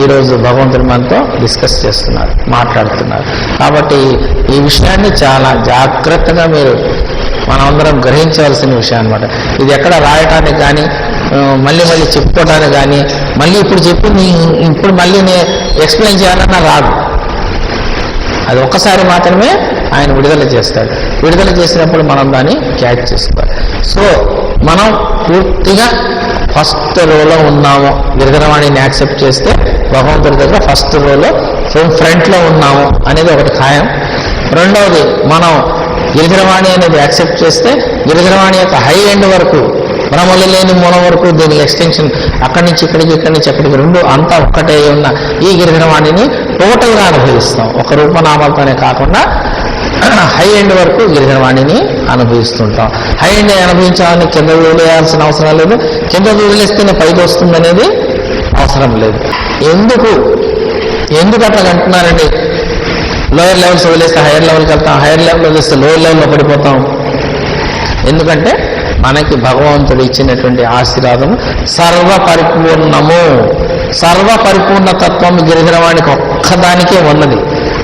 ఈరోజు భగవంతుడు మనతో డిస్కస్ చేస్తున్నారు, మాట్లాడుతున్నారు. కాబట్టి ఈ విషయాన్ని చాలా జాగ్రత్తగా మీరు మనమందరం గ్రహించవలసిన విషయం అనమాట. ఇది ఎక్కడ రాయటానికి కానీ మళ్ళీ చెప్పుకోవడానికి కానీ మళ్ళీ ఇప్పుడు చెప్పింది ఇప్పుడు మళ్ళీ నేను ఎక్స్ప్లెయిన్ చేయాలన్నా రాదు. అది ఒక్కసారి మాత్రమే ఆయన విడుదల చేస్తాడు. విడుదల చేసినప్పుడు మనం దాన్ని క్యాచ్ చేసుకోవాలి. సో మనం పూర్తిగా ఫస్ట్ రోలో ఉన్నాము. గిరిధరవాణిని యాక్సెప్ట్ చేస్తే భగవంతుడి దగ్గర ఫస్ట్ రోలో ఫ్రంట్లో ఉన్నాము అనేది ఒకటి ఖాయం. రెండవది, మనం గిరిధరవాణి అనేది యాక్సెప్ట్ చేస్తే గిరిధరవాణి యొక్క హై ఎండ్ వరకు భ్రమలు లేని మూలం వరకు దీనికి ఎక్స్టెన్షన్ అక్కడి నుంచి ఇక్కడికి, ఇక్కడి నుంచి అక్కడికి రెండు అంతా ఒక్కటే ఉన్న ఈ గిరిధరవాణిని టోటల్గా అనుభవిస్తాం. ఒక రూపనామాలతోనే కాకుండా హై ఎండ్ వరకు గిరిధరవాణిని అనుభవిస్తుంటాం. హై ఎండ్ అనుభవించాలని కింద వదిలేయాల్సిన అవసరం లేదు, కింద వదిలేస్తేనే పైకి వస్తుందనేది అవసరం లేదు. ఎందుకు అట్లా అంటున్నారండి? లోయర్ లెవెల్స్ వదిలేస్తే హైయర్ లెవెల్కి వెళ్తాం, హైయర్ లెవెల్ వదిలేస్తే లోయర్ లెవెల్లో పడిపోతాం. ఎందుకంటే మనకి భగవంతుడు ఇచ్చినటువంటి ఆశీర్వాదము సర్వపరిపూర్ణము. సర్వపరిపూర్ణతత్వం గిరిధరవాణికి ఒక్కదానికే ఉన్నది.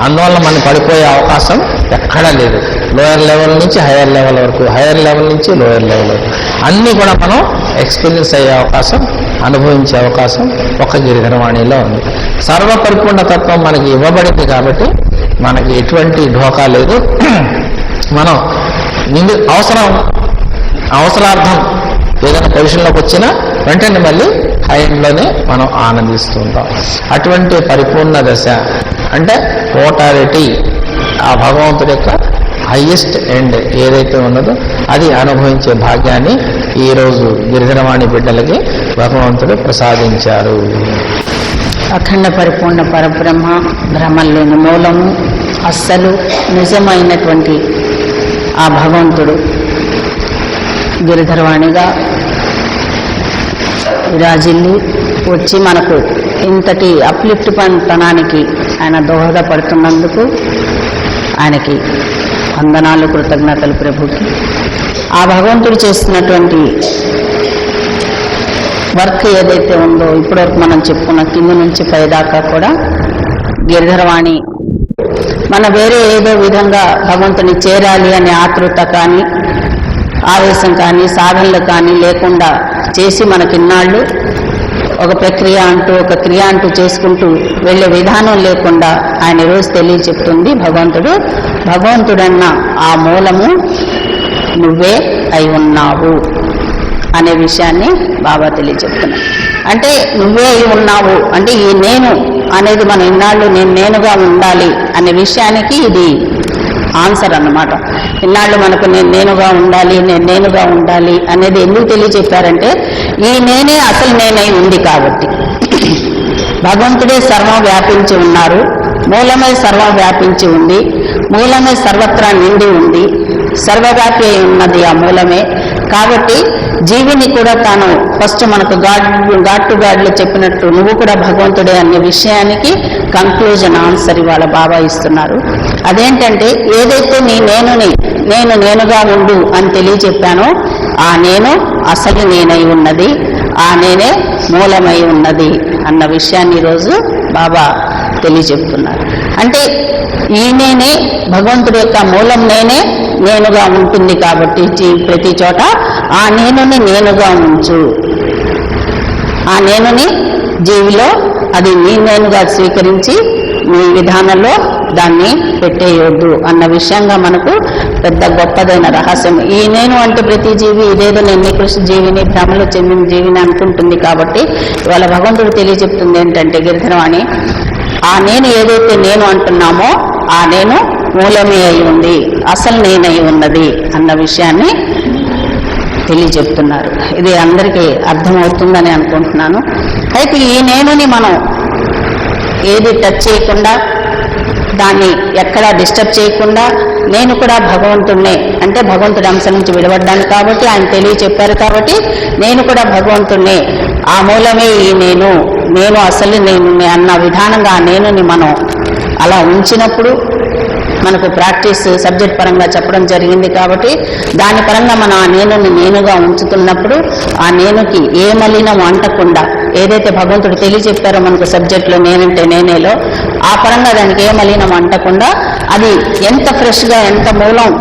అందువల్ల మనం పడిపోయే అవకాశం ఎక్కడా లేదు. లోయర్ లెవెల్ నుంచి హైయర్ లెవెల్ వరకు, హైయర్ లెవెల్ నుంచి లోయర్ లెవెల్ వరకు అన్నీ కూడా మనం ఎక్స్పీరియన్స్ అయ్యే అవకాశం, అనుభవించే అవకాశం ఒక గిరిధరవాణిలో ఉంది. సర్వపరిపూర్ణతత్వం మనకి ఇవ్వబడింది కాబట్టి మనకి ఎటువంటి ఢోకా లేదు. మనం అవసరార్థం ఏదైనా పొజిషన్లోకి వచ్చినా వెంటనే మళ్ళీ హై ఎండ్లోనే మనం ఆనందిస్తూ ఉంటాం. అటువంటి పరిపూర్ణ దశ అంటే టోటాలిటీ, ఆ భగవంతుడి యొక్క హైయెస్ట్ ఎండ్ ఏదైతే ఉన్నదో అది అనుభవించే భాగ్యాన్ని ఈరోజు గిరిధరవాణి బిడ్డలకి భగవంతుడు ప్రసాదించారు. అఖండ పరిపూర్ణ పరబ్రహ్మ, భ్రమలేని మూలము, అస్సలు నిజమైనటువంటి ఆ భగవంతుడు గిరిధరవాణిగా విరాజిల్లి వచ్చి మనకు ఇంతటి అప్లిఫ్ట్ పనానికి ఆయన దోహదపడుతున్నందుకు ఆయనకి వందనాలు, కృతజ్ఞతలు ప్రభుకి. ఆ భగవంతుడు చేస్తున్నటువంటి వర్క్ ఏదైతే ఉందో ఇప్పటివరకు మనం చెప్పుకున్న కింద నుంచి పైదాకా కూడా గిరిధరవాణి మన వేరే ఏదో విధంగా భగవంతుని చేరాలి అనే ఆతృత కానీ ఆవేశం కానీ సాధనలు కానీ లేకుండా చేసి మనకిన్నాళ్ళు ఒక ప్రక్రియ అంటూ ఒక క్రియ అంటూ చేసుకుంటూ వెళ్ళే విధానం లేకుండా ఆయన రోజు తెలియచెప్తుంది భగవంతుడన్న ఆ మూలము నువ్వే అయి ఉన్నావు అనే విషయాన్ని బాబా తెలియచెప్తున్నాడు. అంటే నువ్వే అయి ఉన్నావు అంటే ఈ నేను అనేది మన ఇన్నాళ్ళు నేనుగా ఉండాలి అనే విషయానికి ఇది ఆన్సర్ అన్నమాట. ఇన్నాళ్ళు మనకు నేనుగా ఉండాలి అనేది ఎందుకు తెలియచెప్పారంటే ఈ నేనే అసలు నేనై ఉంది కాబట్టి. భగవంతుడే సర్వం వ్యాపించి ఉన్నారు, మూలమై సర్వం వ్యాపించి ఉంది, మూలమే సర్వత్రా నిండి ఉంది, సర్వవ్యాపి అయి ఉన్నది ఆ మూలమే. కాబట్టి జీవిని కూడా తాను ఫస్ట్ మనకు గాడ్ టు గాడ్లో చెప్పినట్టు నువ్వు కూడా భగవంతుడే అనే విషయానికి కంక్లూజన్ ఆన్సర్ ఇవాళ బాబా ఇస్తున్నారు. అదేంటంటే ఏదైతే నేనుగా ఉండు అని తెలియచెప్పానో ఆ నేను అసలు నేనై ఉన్నది, ఆ నేనే మూలమై ఉన్నది అన్న విషయాన్ని ఈరోజు బాబా తెలియచెప్తున్నారు. అంటే ఈ నేనే భగవంతుడి యొక్క మూలం నేనుగా ఉంటుంది కాబట్టి ప్రతి చోట ఆ నేనుగా ఉంచు, ఆ నేనుని జీవిలో అది నేనుగా స్వీకరించి మీ విధానంలో దాన్ని పెట్టేయొద్దు అన్న విషయంగా మనకు పెద్ద గొప్పదైన రహస్యం. ఈ నేను అంటే ప్రతి జీవి ఇదేదో నేను నికృష్ట జీవిని, భ్రమలో చెందిన జీవిని అనుకుంటుంది. కాబట్టి ఇవాళ భగవంతుడు తెలియచెప్తుంది ఏంటంటే గిరిధరవాణి ఆ నేను ఏదైతే నేను అంటున్నామో ఆ నేను మూలమే అయి ఉంది, అసలు నేనై ఉన్నది అన్న విషయాన్ని తెలియచెప్తున్నారు. ఇది అందరికీ అర్థమవుతుందని అనుకుంటున్నాను. అయితే ఈ నేనుని మనం ఏది టచ్ చేయకుండా, దాన్ని ఎక్కడా డిస్టర్బ్ చేయకుండా, నేను కూడా భగవంతుడినే, అంటే భగవంతుడి అంశ నుంచి విడబడ్డాను కాబట్టి ఆయన తెలియచెప్పారు కాబట్టి నేను కూడా భగవంతుడినే, ఆ మూలమే ఈ నేను అసలు నేను అన్న విధానంగా ఆ నేనుని మనం అలా ఉంచినప్పుడు మనకు ప్రాక్టీస్ సబ్జెక్ట్ పరంగా చెప్పడం జరిగింది కాబట్టి దాని పరంగా మనం ఆ నేనుగా ఉంచుతున్నప్పుడు ఆ నేనుకి ఏ మలినం అంటకుండా ఏదైతే భగవంతుడు తెలియచెప్పారో మనకు సబ్జెక్టులో నేనంటే నేనేలో ఆ పరంగా దానికి ఏ మలినం అంటకుండా అది ఎంత ఫ్రెష్గా ఎంత మూలం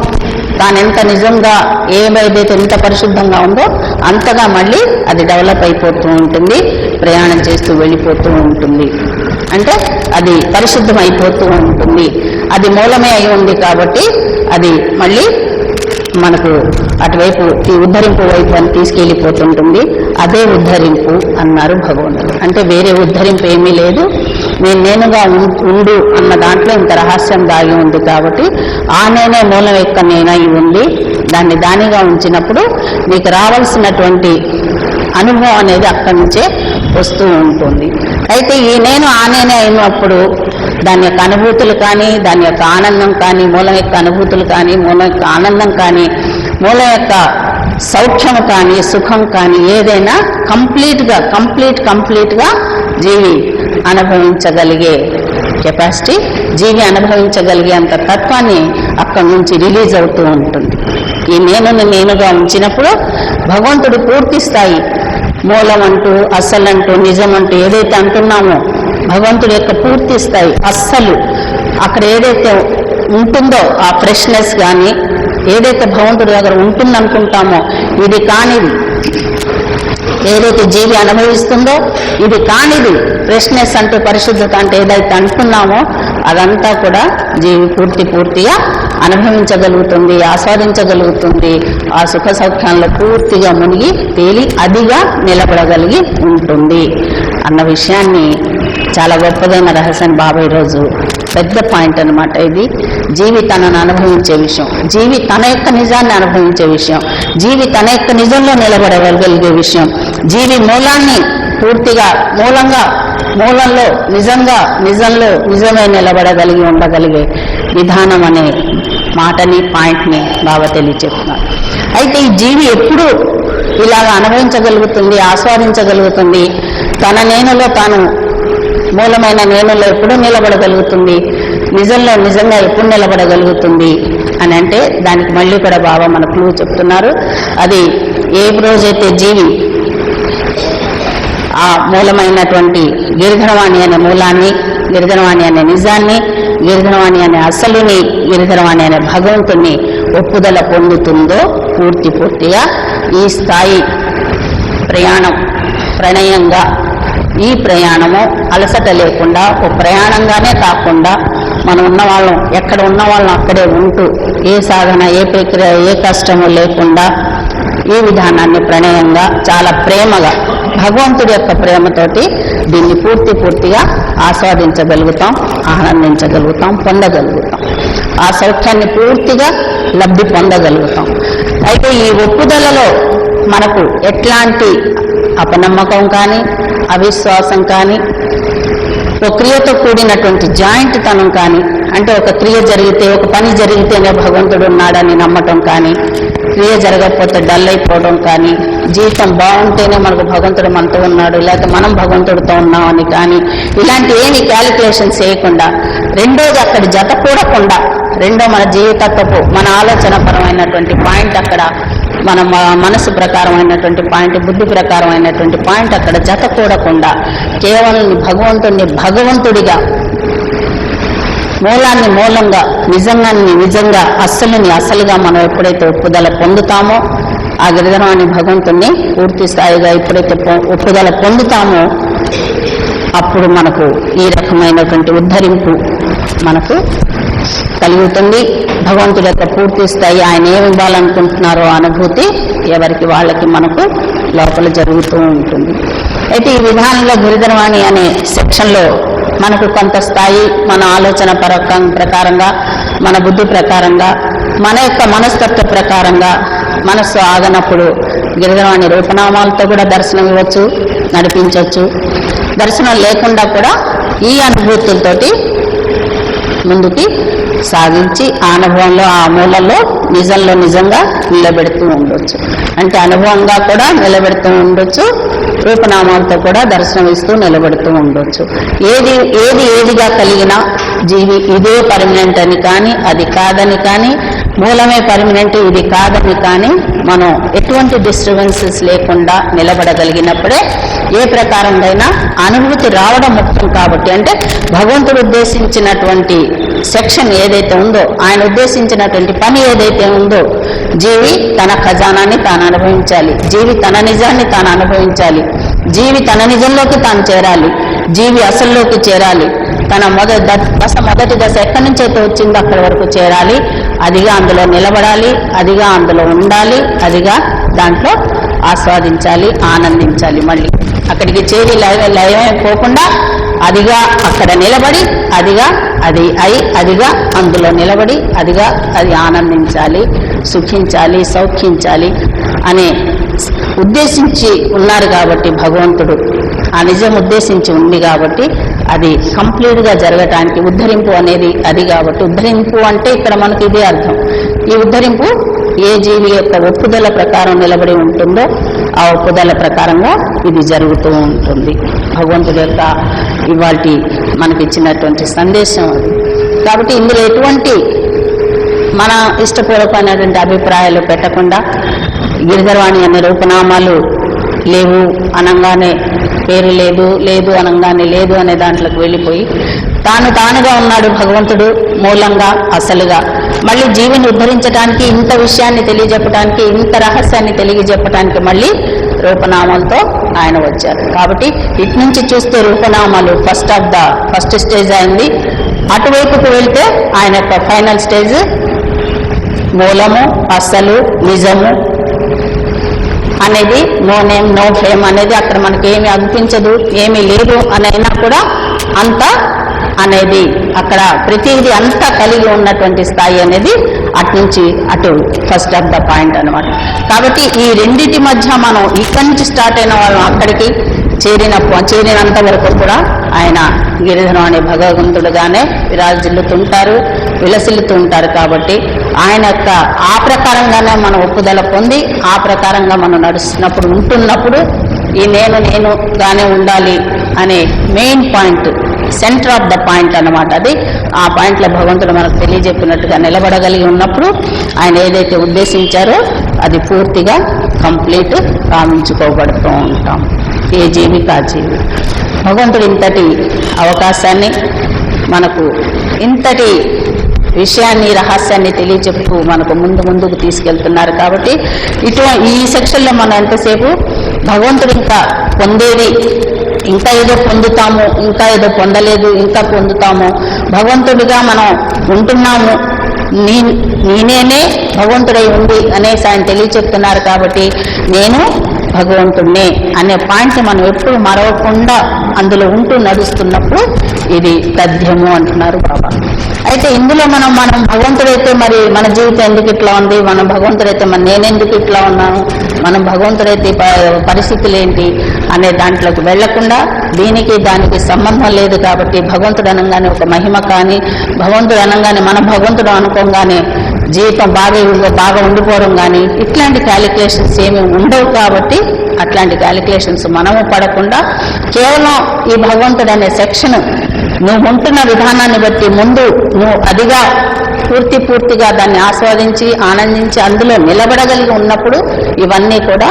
తానెంత నిజంగా ఏదైతే ఎంత పరిశుద్ధంగా ఉందో అంతగా మళ్ళీ అది డెవలప్ అయిపోతూ ఉంటుంది, ప్రయాణం చేస్తూ వెళ్ళిపోతూ ఉంటుంది. అంటే అది పరిశుద్ధం అయిపోతూ ఉంటుంది. అది మూలమే అయి ఉంది కాబట్టి అది మళ్ళీ మనకు అటువైపు ఈ ఉద్ధరింపు వైపు అని తీసుకెళ్ళిపోతుంటుంది. అదే ఉద్ధరింపు అన్నారు భగవంతుడు. అంటే వేరే ఉద్ధరింపు ఏమీ లేదు, నేనుగా ఉండు అన్న దాంట్లో ఇంత రహస్యం దాగి ఉంది కాబట్టి ఆ నేనే మూలం యొక్క నేనై ఉంది. దాన్ని దానిగా ఉంచినప్పుడు నీకు రావాల్సినటువంటి అనుభవం అనేది అక్కడి నుంచే వస్తూ ఉంటుంది. అయితే ఈ నేను ఆ నేనే అయినప్పుడు దాని యొక్క అనుభూతులు కానీ, దాని యొక్క ఆనందం కానీ, మూలం యొక్క అనుభూతులు కానీ, మూలం యొక్క ఆనందం కానీ, మూలం యొక్క సౌఖ్యం కానీ, సుఖం కానీ ఏదైనా కంప్లీట్గా జీవి అనుభవించగలిగే కెపాసిటీ, జీవి అనుభవించగలిగే అంత తత్వాన్ని అక్కడి నుంచి రిలీజ్ అవుతూ ఉంటుంది. ఈ నేనుగా ఉంచినప్పుడు భగవంతుడు పూర్తి స్థాయి మూలం అంటూ, అస్సలంటూ, నిజం అంటూ ఏదైతే అంటున్నామో భగవంతుడి యొక్క పూర్తి స్థాయి అస్సలు అక్కడ ఏదైతే ఉంటుందో ఆ ఫ్రెష్నెస్ కానీ ఏదైతే భగవంతుడి దగ్గర ఉంటుందనుకుంటామో ఇది కానిది ఏదైతే జీవి అనుభవిస్తుందో ఇది కానిది ఫ్రెష్నెస్ అంటూ పరిశుద్ధత అంటే ఏదైతే అనుకున్నామో అదంతా కూడా జీవి పూర్తిగా అనుభవించగలుగుతుంది, ఆస్వాదించగలుగుతుంది. ఆ సుఖ సౌఖ్యాల్లో పూర్తిగా మునిగి తేలి అదిగా నిలబడగలిగి ఉంటుంది అన్న విషయాన్ని చాలా గొప్పదైన రహస్యాన్ని బాబా ఈరోజు పెద్ద పాయింట్ అన్నమాట. ఇది జీవి తనను అనుభవించే విషయం, జీవి తన యొక్క నిజాన్ని అనుభవించే విషయం, జీవి తన యొక్క నిజంలో నిలబడగలిగే విషయం, జీవి మూలాన్ని పూర్తిగా మూలంలో నిజమే నిలబడగలిగి ఉండగలిగే విధానం అనే మాటని పాయింట్ని బాగా తెలియచెప్తున్నారు. అయితే ఈ జీవి ఎప్పుడు ఇలాగ అనుభవించగలుగుతుంది, ఆస్వాదించగలుగుతుంది, తన నేనులో తాను మూలమైన నేనులో ఎప్పుడు నిలబడగలుగుతుంది, నిజంగా ఎప్పుడు నిలబడగలుగుతుంది అని అంటే దానికి మళ్ళీ కూడా బాబా మన క్లూ చెప్తున్నారు. అది ఏ రోజైతే జీవి ఆ మూలమైనటువంటి గిరిధరవాణి అనే మూలాన్ని, గిరిధరవాణి అనే నిజాన్ని, గిరిధరవాణి అనే అసలుని, గిరిధరవాణి అనే భగవంతుని ఒప్పుదల పొందుతుందో పూర్తిగా ఈ స్థాయి ప్రణయంగా ఈ ప్రయాణము అలసట లేకుండా ఒక ప్రయాణంగానే కాకుండా మనం ఉన్నవాళ్ళం ఎక్కడ ఉన్నవాళ్ళం అక్కడే ఉంటూ ఏ సాధన, ఏ ప్రక్రియ, ఏ కష్టము లేకుండా ఈ విధానాన్ని ప్రణయంగా చాలా ప్రేమగా భగవంతుడి యొక్క ప్రేమతోటి దీన్ని పూర్తిగా ఆస్వాదించగలుగుతాం, ఆనందించగలుగుతాం, పొందగలుగుతాం. ఆ సౌఖ్యాన్ని పూర్తిగా లబ్ధి పొందగలుగుతాం. అయితే ఈ ఒప్పుదలలో మనకు ఎట్లాంటి అపనమ్మకం కానీ, అవిశ్వాసం కానీ, ఒక క్రియతో కూడినటువంటి జాయింట్ తనం కానీ, అంటే ఒక క్రియ జరిగితే, ఒక పని జరిగితేనే భగవంతుడు ఉన్నాడని నమ్మటం కానీ, క్రియ జరగకపోతే డల్ అయిపోవడం కానీ, జీవితం బాగుంటేనే మనకు భగవంతుడు మనతో ఉన్నాడు లేకపోతే మనం భగవంతుడితో ఉన్నామని కానీ, ఇలాంటి ఏమి క్యాలిక్యులేషన్స్ చేయకుండా, రెండోది అక్కడ జత కూడకుండా, రెండో మన జీవితత్వపు మన ఆలోచన పరమైనటువంటి పాయింట్ అక్కడ, మన మనసు ప్రకారమైనటువంటి పాయింట్, బుద్ధి ప్రకారమైనటువంటి పాయింట్ అక్కడ జత కూడకుండా కేవలం భగవంతుడిగా, మూలాన్ని మూలంగా, నిజంగా అస్సలుగా మనం ఎప్పుడైతే ఒప్పుదల పొందుతామో, ఆ గిరిధరవాణి భగవంతుణ్ణి పూర్తి స్థాయిగా ఎప్పుడైతే ఒప్పుదల పొందుతామో అప్పుడు మనకు ఈ రకమైనటువంటి ఉద్ధరింపు మనకు కలుగుతుంది. భగవంతుడి యొక్క పూర్తి స్థాయి ఆయన ఏమి ఇవ్వాలనుకుంటున్నారో అనుభూతి ఎవరికి వాళ్ళకి మనకు లోపల జరుగుతూ ఉంటుంది. అయితే ఈ విధానంలో గిరిధరవాణి అనే సెక్షన్లో మనకు కొంత స్థాయి మన ఆలోచన ప్రకారంగా, మన బుద్ధి ప్రకారంగా, మన యొక్క మనస్తత్వ ప్రకారంగా మనస్సు ఆగనప్పుడు గిరిధరవాణి రూపనామాలతో కూడా దర్శనం ఇవ్వచ్చు, నడిపించవచ్చు. దర్శనం లేకుండా కూడా ఈ అనుభూతులతోటి ముందుకి సాగించి ఆ అనుభవంలో ఆ మూలలో నిజంలో నిజంగా నిలబెడుతూ ఉండొచ్చు. అంటే అనుభవంగా కూడా నిలబెడుతూ ఉండొచ్చు, రూపనామాలతో కూడా దర్శనమిస్తూ నిలబెడుతూ ఉండొచ్చు. ఏదిగా కలిగినా జీవి ఇదే పర్మనెంట్ అని కానీ, అది కాదని కానీ, మూలమే పర్మనెంట్ ఇది కాదని కానీ మనం ఎటువంటి డిస్టర్బెన్సెస్ లేకుండా నిలబడగలిగినప్పుడే ఏ ప్రకారంగా అనుభూతి రావడం ముఖ్యం. కాబట్టి అంటే భగవంతుడు ఉద్దేశించినటువంటి సెక్షన్ ఏదైతే ఉందో, ఆయన ఉద్దేశించినటువంటి పని ఏదైతే ఉందో, జీవి తన ఖజానాన్ని తాను అనుభవించాలి, జీవి తన నిజాన్ని తాను అనుభవించాలి, జీవి తన నిజంలోకి తాను చేరాలి, జీవి అసల్లోకి చేరాలి, తన మొదటి దశ ఎక్కడి నుంచి అయితే వచ్చిందో అక్కడి వరకు చేరాలి, అదిగా అందులో నిలబడాలి, అదిగా అందులో ఉండాలి, అదిగా దాంట్లో ఆస్వాదించాలి, ఆనందించాలి. మళ్ళీ అక్కడికి చేరి లయమైపోకుండా అదిగా అక్కడ నిలబడి, అదిగా అది అదిగా అందులో నిలబడి, అదిగా అది ఆనందించాలి, సుఖించాలి, సౌఖ్యించాలి అనే ఉద్దేశించి ఉన్నారు. కాబట్టి భగవంతుడు ఆ నిజం ఉద్దేశించి ఉంది కాబట్టి అది కంప్లీట్గా జరగటానికి ఉద్ధరింపు అనేది అది. కాబట్టి ఉద్ధరింపు అంటే ఇక్కడ మనకి ఇదే అర్థం. ఈ ఉద్ధరింపు ఏ జీవి యొక్క ఒప్పుదల ప్రకారం నిలబడి ఉంటుందో ఆ ఒప్పుదల ప్రకారంగా ఇది జరుగుతూ ఉంటుంది. భగవంతుడి యొక్క ఇవాల్టి మనకిచ్చినటువంటి సందేశం అది. కాబట్టి ఇందులో ఎటువంటి మన ఇష్టపూర్వకమైనటువంటి అభిప్రాయాలు పెట్టకుండా గిరిధరవాణి అనే రూపనామాలు లేవు అనగానే పేరు లేదు అనగానే లేదు అనే దాంట్లోకి వెళ్ళిపోయి తానుగా ఉన్నాడు భగవంతుడు మూలంగా అసలుగా. మళ్ళీ జీవిని ఉద్ధరించడానికి, ఇంత విషయాన్ని తెలియజెప్పడానికి, ఇంత రహస్యాన్ని తెలియజెప్పడానికి మళ్ళీ రూపనామాలతో ఆయన వచ్చారు. కాబట్టి ఇటు నుంచి చూస్తే రూపనామాలు ఫస్ట్ స్టేజ్ అయింది. అటువైపుకు వెళ్తే ఆయన యొక్క ఫైనల్ స్టేజ్ మూలము, అసలు, నిజము అనేది, నో నేమ్ నో ఫేమ్ అనేది అక్కడ మనకి ఏమి అనిపించదు, ఏమీ లేదు అనైనా కూడా అంత అనేది అక్కడ ప్రతిదీ అంతా కలిగి ఉన్నటువంటి స్థాయి అనేది అటు ఫస్ట్ ఆఫ్ ద పాయింట్ అనమాట. కాబట్టి ఈ రెండింటి మధ్య మనం ఇక్కడి నుంచి స్టార్ట్ అయిన వాళ్ళం అక్కడికి చేరినంత వరకు కూడా ఆయన గిరిధరం అనే భగవంతుడుగానే విలసిల్లుతూ ఉంటారు. కాబట్టి ఆయన యొక్క ఆ ప్రకారంగానే మనం ఒప్పుదల పొంది ఆ ప్రకారంగా మనం నడుస్తున్నప్పుడు ఉంటున్నప్పుడు ఈ నేనుగానే ఉండాలి అనే main point, centre of the point అన్నమాట. అది ఆ పాయింట్లో భగవంతుడు మనకు తెలియజెప్పినట్టుగా నిలబడగలిగి ఉన్నప్పుడు ఆయన ఏదైతే ఉద్దేశించారో అది పూర్తిగా కంప్లీట్ కావించుకోబడుతూ ఉంటాం. ఏ జీవికి ఆ జీవి. భగవంతుడు ఇంతటి అవకాశాన్ని మనకు, ఇంతటి విషయాన్ని, రహస్యాన్ని తెలియచెప్తూ మనకు ముందుకు తీసుకెళ్తున్నారు. కాబట్టి ఈ సెక్షన్లో మనం ఎంతసేపు భగవంతుడు ఇంకా పొందేది, ఇంకా ఏదో పొందుతాము, ఇంకా ఏదో పొందలేదు, ఇంకా పొందుతాము, భగవంతుడిగా మనం ఉంటున్నాము, నేనే భగవంతుడై ఉంది అనేసి ఆయన తెలియచెప్తున్నారు. కాబట్టి నేను భగవంతుడినే అనే పాయింట్ మనం ఎప్పుడు మరవకుండా అందులో ఉంటూ నడుస్తున్నప్పుడు ఇది తథ్యము అంటున్నారు బాబా. అయితే ఇందులో మనం భగవంతుడైతే మరి మన జీవితం ఎందుకు ఇట్లా ఉంది, మనం భగవంతుడైతే మరి నేనెందుకు ఇట్లా ఉన్నాను, మనం భగవంతుడైతే పరిస్థితులు ఏంటి అనే దాంట్లోకి వెళ్లకుండా, దానికి సంబంధం లేదు. కాబట్టి భగవంతుడు అనగానే ఒక మహిమ కానీ, భగవంతుడు అనగానే మనం భగవంతుడు అనుకోగానే జీవితం బాగా ఉండిపోవడం కానీ ఇట్లాంటి క్యాలిక్యులేషన్స్ ఏమి ఉండవు. కాబట్టి అట్లాంటి క్యాలిక్యులేషన్స్ మనము పడకుండా కేవలం ఈ భగవంతుడు అనే సెక్షన్ నువ్వు ఉంటున్న విధానాన్ని బట్టి ముందు నువ్వు అదిగా పూర్తిగా దాన్ని ఆస్వాదించి ఆనందించి అందులో నిలబడగలిగి ఉన్నప్పుడు ఇవన్నీ కూడా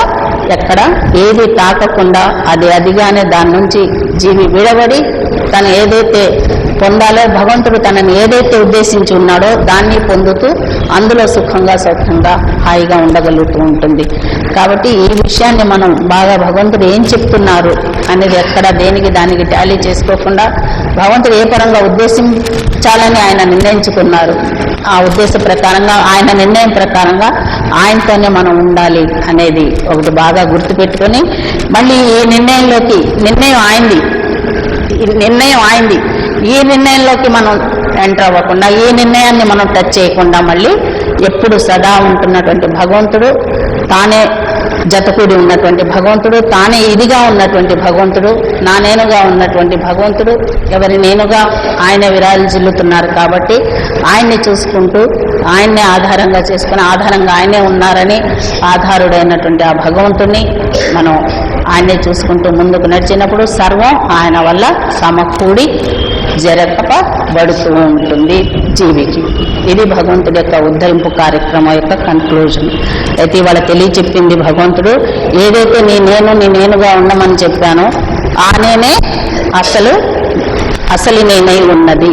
ఎక్కడ ఏది తాకకుండా అదిగానే దాని నుంచి జీవి విడబడి తను ఏదైతే పొందాలో, భగవంతుడు తనని ఏదైతే ఉద్దేశించి ఉన్నాడో దాన్ని పొందుతూ అందులో సుఖంగా సౌఖ్యంగా హాయిగా ఉండగలుగుతూ ఉంటుంది. కాబట్టి ఈ విషయాన్ని మనం బాగా భగవంతుడు ఏం చెప్తున్నారు అనేది ఎక్కడ దానికి టాలీ చేసుకోకుండా భగవంతుడు ఏ పరంగా ఉద్దేశించాలని ఆయన నిర్ణయించుకున్నారు, ఆ ఉద్దేశ ప్రకారంగా ఆయన నిర్ణయం ప్రకారంగా ఆయనతోనే మనం ఉండాలి అనేది ఒకటి బాగా గుర్తుపెట్టుకొని మళ్ళీ ఈ నిర్ణయం ఆయనది, ఈ నిర్ణయంలోకి మనం ఎంటర్ అవ్వకుండా, ఈ నిర్ణయాన్ని మనం టచ్ చేయకుండా మళ్ళీ ఎప్పుడు సదా ఉంటున్నటువంటి భగవంతుడు తానే జతకూడి ఉన్నటువంటి భగవంతుడు, తానే ఇదిగా ఉన్నటువంటి భగవంతుడు, నా నేనుగా ఉన్నటువంటి భగవంతుడు, ఎవరి నేనుగా ఆయన విరాజిల్లుతున్నారు కాబట్టి ఆయన్ని చూసుకుంటూ ఆయన్నే ఆధారంగా చేసుకుని ఆధారంగా ఆయనే ఉన్నారని ఆధారుడైనటువంటి ఆ భగవంతుణ్ణి మనం ఆయన్నే చూసుకుంటూ ముందుకు నడిచినప్పుడు సర్వం ఆయన వల్ల సమకూడి జరగబడుతూ ఉంటుంది జీవికి. ఇది భగవంతుడి యొక్క ఉద్ధరింపు కార్యక్రమం యొక్క కన్క్లూజన్. అయితే ఇవాళ తెలియచెప్పింది భగవంతుడు, ఏదైతే నీ నేనుగా ఉండమని చెప్పానో ఆ నేనే అసలు నేనై ఉన్నది.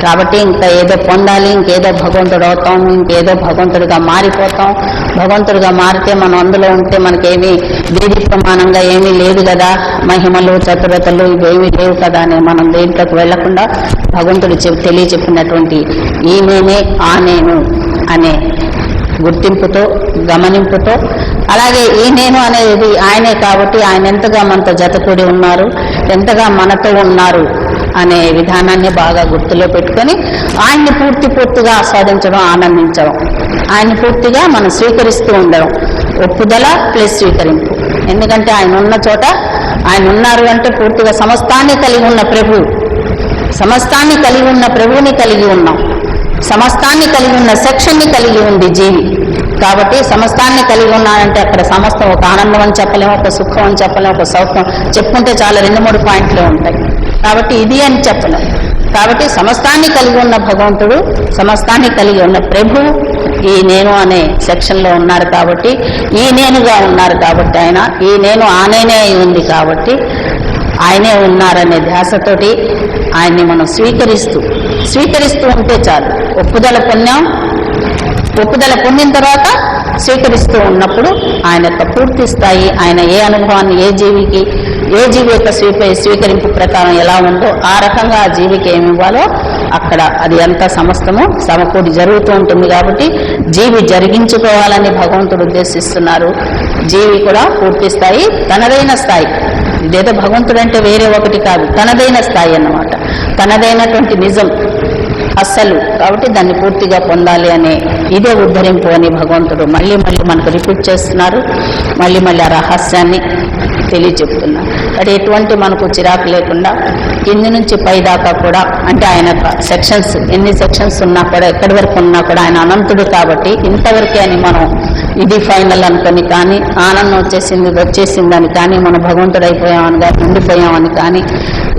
కాబట్టి ఇంకా ఏదో పొందాలి, ఇంకేదో భగవంతుడు అవుతాం, ఇంకేదో భగవంతుడిగా మారిపోతాం. భగవంతుడిగా మారితే మనం అందులో ఉంటే మనకేమీ దేదీప్యమానంగా ఏమీ లేదు కదా, మహిమలు చతురతలు ఇవేమీ లేవు కదా అని మనం దేంట్లోకి వెళ్లకుండా భగవంతుడు తెలియచెప్పినటువంటి ఈ నేనే ఆ నేను అనే గుర్తింపుతో గమనింపుతో, అలాగే ఈ నేను అనేది ఆయనే కాబట్టి ఆయన ఎంతగా మనతో జతకూడి ఉన్నారు, ఎంతగా మనతో ఉన్నారు అనే విధానాన్ని బాగా గుర్తులో పెట్టుకొని ఆయన్ని పూర్తిగా ఆస్వాదించడం, ఆనందించడం, ఆయన్ని పూర్తిగా మనం స్వీకరిస్తూ ఉండడం. ఒప్పుదల ప్లస్ స్వీకరింపు. ఎందుకంటే ఆయన ఉన్న చోట ఆయన ఉన్నారు అంటే పూర్తిగా సమస్తాన్ని కలిగి ఉన్న ప్రభువు, సమస్తాన్ని కలిగి ఉన్న ప్రభువుని కలిగి ఉన్నాం. సమస్తాన్ని కలిగి ఉన్న సెక్షన్ని కలిగి ఉంది జీవి. కాబట్టి సమస్తాన్ని కలిగి ఉన్నానంటే అక్కడ సమస్తం ఒక ఆనందం అని చెప్పలేము, ఒక సుఖం అని చెప్పలేము, ఒక సౌఖ్యం చెప్పుకుంటే చాలా 2-3 పాయింట్లు ఉంటాయి. కాబట్టి ఇది అని చెప్పలేం. కాబట్టి సమస్తాన్ని కలిగి ఉన్న భగవంతుడు, సమస్తాన్ని కలిగి ఉన్న ప్రభు ఈ నేను అనే సెక్షన్లో ఉన్నారు కాబట్టి, ఈ నేనుగా ఉన్నారు కాబట్టి, ఆయన ఈ నేను ఆ నేనే అయి ఉంది కాబట్టి ఆయనే ఉన్నారనే ధ్యాసతోటి ఆయన్ని మనం స్వీకరిస్తూ ఉంటే చాలు. ఒప్పుదల పొందిన తర్వాత స్వీకరిస్తూ ఉన్నప్పుడు ఆయన యొక్క పూర్తి స్థాయి, ఆయన ఏ అనుభవాన్ని ఏ జీవి యొక్క స్వీకరింపు ప్రకారం ఎలా ఉందో ఆ రకంగా ఆ జీవికి ఏమి ఇవ్వాలో అక్కడ అది అంతా సమస్తము సమకూడి జరుగుతూ ఉంటుంది. కాబట్టి జీవి జరిగించుకోవాలని భగవంతుడు ఉద్దేశిస్తున్నారు. జీవి కూడా పూర్తి స్థాయి, తనదైన స్థాయి, ఇదేదో భగవంతుడు అంటే వేరే ఒకటి కాదు, తనదైన స్థాయి అన్నమాట, తనదైనటువంటి నిజం అస్సలు. కాబట్టి దాన్ని పూర్తిగా పొందాలి అనే ఇదే ఉద్ధరింపు అని భగవంతుడు మళ్ళీ మనకు రిపీట్ చేస్తున్నారు. మళ్ళీ ఆ రహస్యాన్ని తెలియచెప్తున్నారు. అది ఎటువంటి మనకు చిరాకు లేకుండా కింది నుంచి పై దాకా కూడా, అంటే ఆయన సెక్షన్స్ ఎన్ని సెక్షన్స్ ఉన్నా కూడా, ఎక్కడి వరకు ఉన్నా కూడా ఆయన అనంతుడు కాబట్టి ఇంతవరకే అని మనం ఇది ఫైనల్ అనుకొని కానీ, ఆనందం వచ్చేసిందని కానీ, మనం భగవంతుడు అయిపోయామని కానీ, ఉండిపోయామని కానీ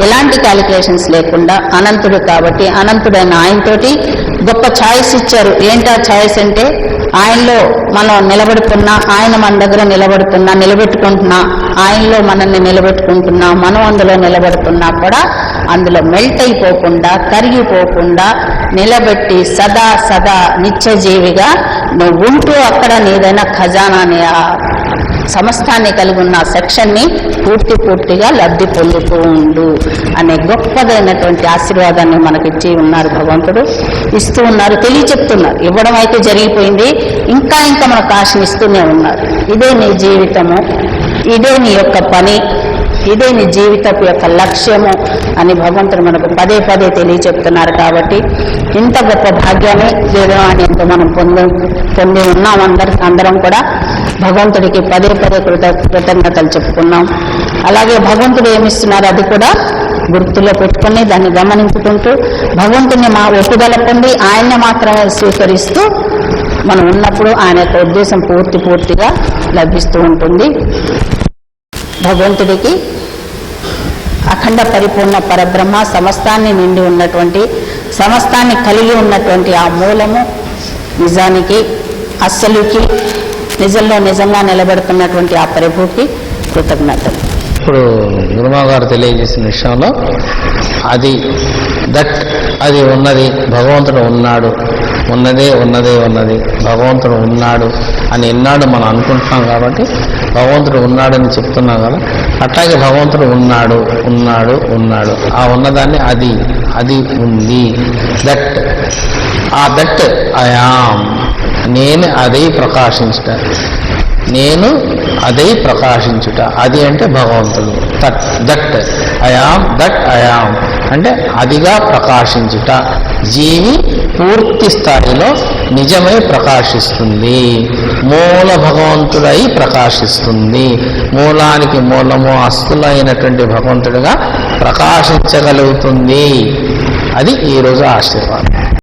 ఎలాంటి క్యాలిక్యులేషన్స్ లేకుండా అనంతుడు కాబట్టి అనంతుడైన ఆయనతోటి గొప్ప ఛాయిస్ ఇచ్చారు. ఏంటా ఛాయిస్ అంటే ఆయనలో మనం నిలబడుతున్నా, ఆయన మన దగ్గర నిలబెట్టుకుంటున్నా, ఆయనలో మనల్ని నిలబెట్టుకుంటున్నా, మనం అందులో నిలబడుతున్నా కూడా అందులో మెల్ట్ అయిపోకుండా, కరిగిపోకుండా నిలబెట్టి సదా నిత్యజీవిగా నువ్వు ఉంటూ అక్కడ నీదైనా ఖజానాని సమస్తాన్ని కలిగి ఉన్న సెక్షన్ని పూర్తిగా లబ్ధి పొందుతూ ఉండు అనే గొప్పదైనటువంటి ఆశీర్వాదాన్ని మనకిచ్చి ఉన్నారు భగవంతుడు. ఇస్తూ ఉన్నారు, తెలియచెప్తున్నారు. ఇవ్వడం అయితే జరిగిపోయింది, ఇంకా మనకు ఆశనిస్తూనే ఉన్నారు. ఇదే నీ జీవితము, ఇదే నీ యొక్క పని, ఇదే నీ జీవితపు యొక్క లక్ష్యము అని భగవంతుడు మనకు పదే తెలియచెప్తున్నారు. కాబట్టి ఇంత గొప్ప భాగ్యాన్ని వేదవాణి ఎంతో మనం పొంది ఉన్నాం. అందరం కూడా భగవంతుడికి పదే కృతజ్ఞతలు చెప్పుకున్నాం. అలాగే భగవంతుడు ఏమిస్తున్నారు అది కూడా గుర్తులో పెట్టుకుని దాన్ని గమనించుకుంటూ భగవంతుని మా ఒప్పుదల పొంది ఆయన్ని మాత్రమే స్వీకరిస్తూ మనం ఉన్నప్పుడు ఆయన యొక్క ఉద్దేశం పూర్తిగా లభిస్తూ ఉంటుంది. భగవంతుడికి అఖండ పరిపూర్ణ పరబ్రహ్మ, సమస్తాన్ని నిండి ఉన్నటువంటి, సమస్తాన్ని కలిగి ఉన్నటువంటి ఆ మూలము నిజానికి అస్సలుకి నిజంగా నిలబెడుతున్నటువంటి ఆ ప్రభుకి కృతజ్ఞతలు. ఇప్పుడు గురుమా గారు తెలియజేసిన విషయంలో అది ఉన్నది, భగవంతుడు ఉన్నాడు, ఉన్నదే భగవంతుడు ఉన్నాడు అని ఎన్నాడు మనం అనుకుంటున్నాం కాబట్టి భగవంతుడు ఉన్నాడని చెప్తున్నాం కదా. అట్లాగే భగవంతుడు ఉన్నాడు. ఆ ఉన్నదాన్ని అది ఉంది. దట్ ఐయామ్, నేను అదే ప్రకాశించుట, అది అంటే భగవంతుడు. దట్ ఐయామ్ అంటే అదిగా ప్రకాశించుట. జీవి పూర్తి స్థాయిలో నిజమై ప్రకాశిస్తుంది. మూల భగవంతుడై ప్రకాశిస్తుంది. మూలానికి మూలము అస్తులైనటువంటి భగవంతుడిగా ప్రకాశించగలుగుతుంది. అది ఈరోజు ఆశీర్వాదం.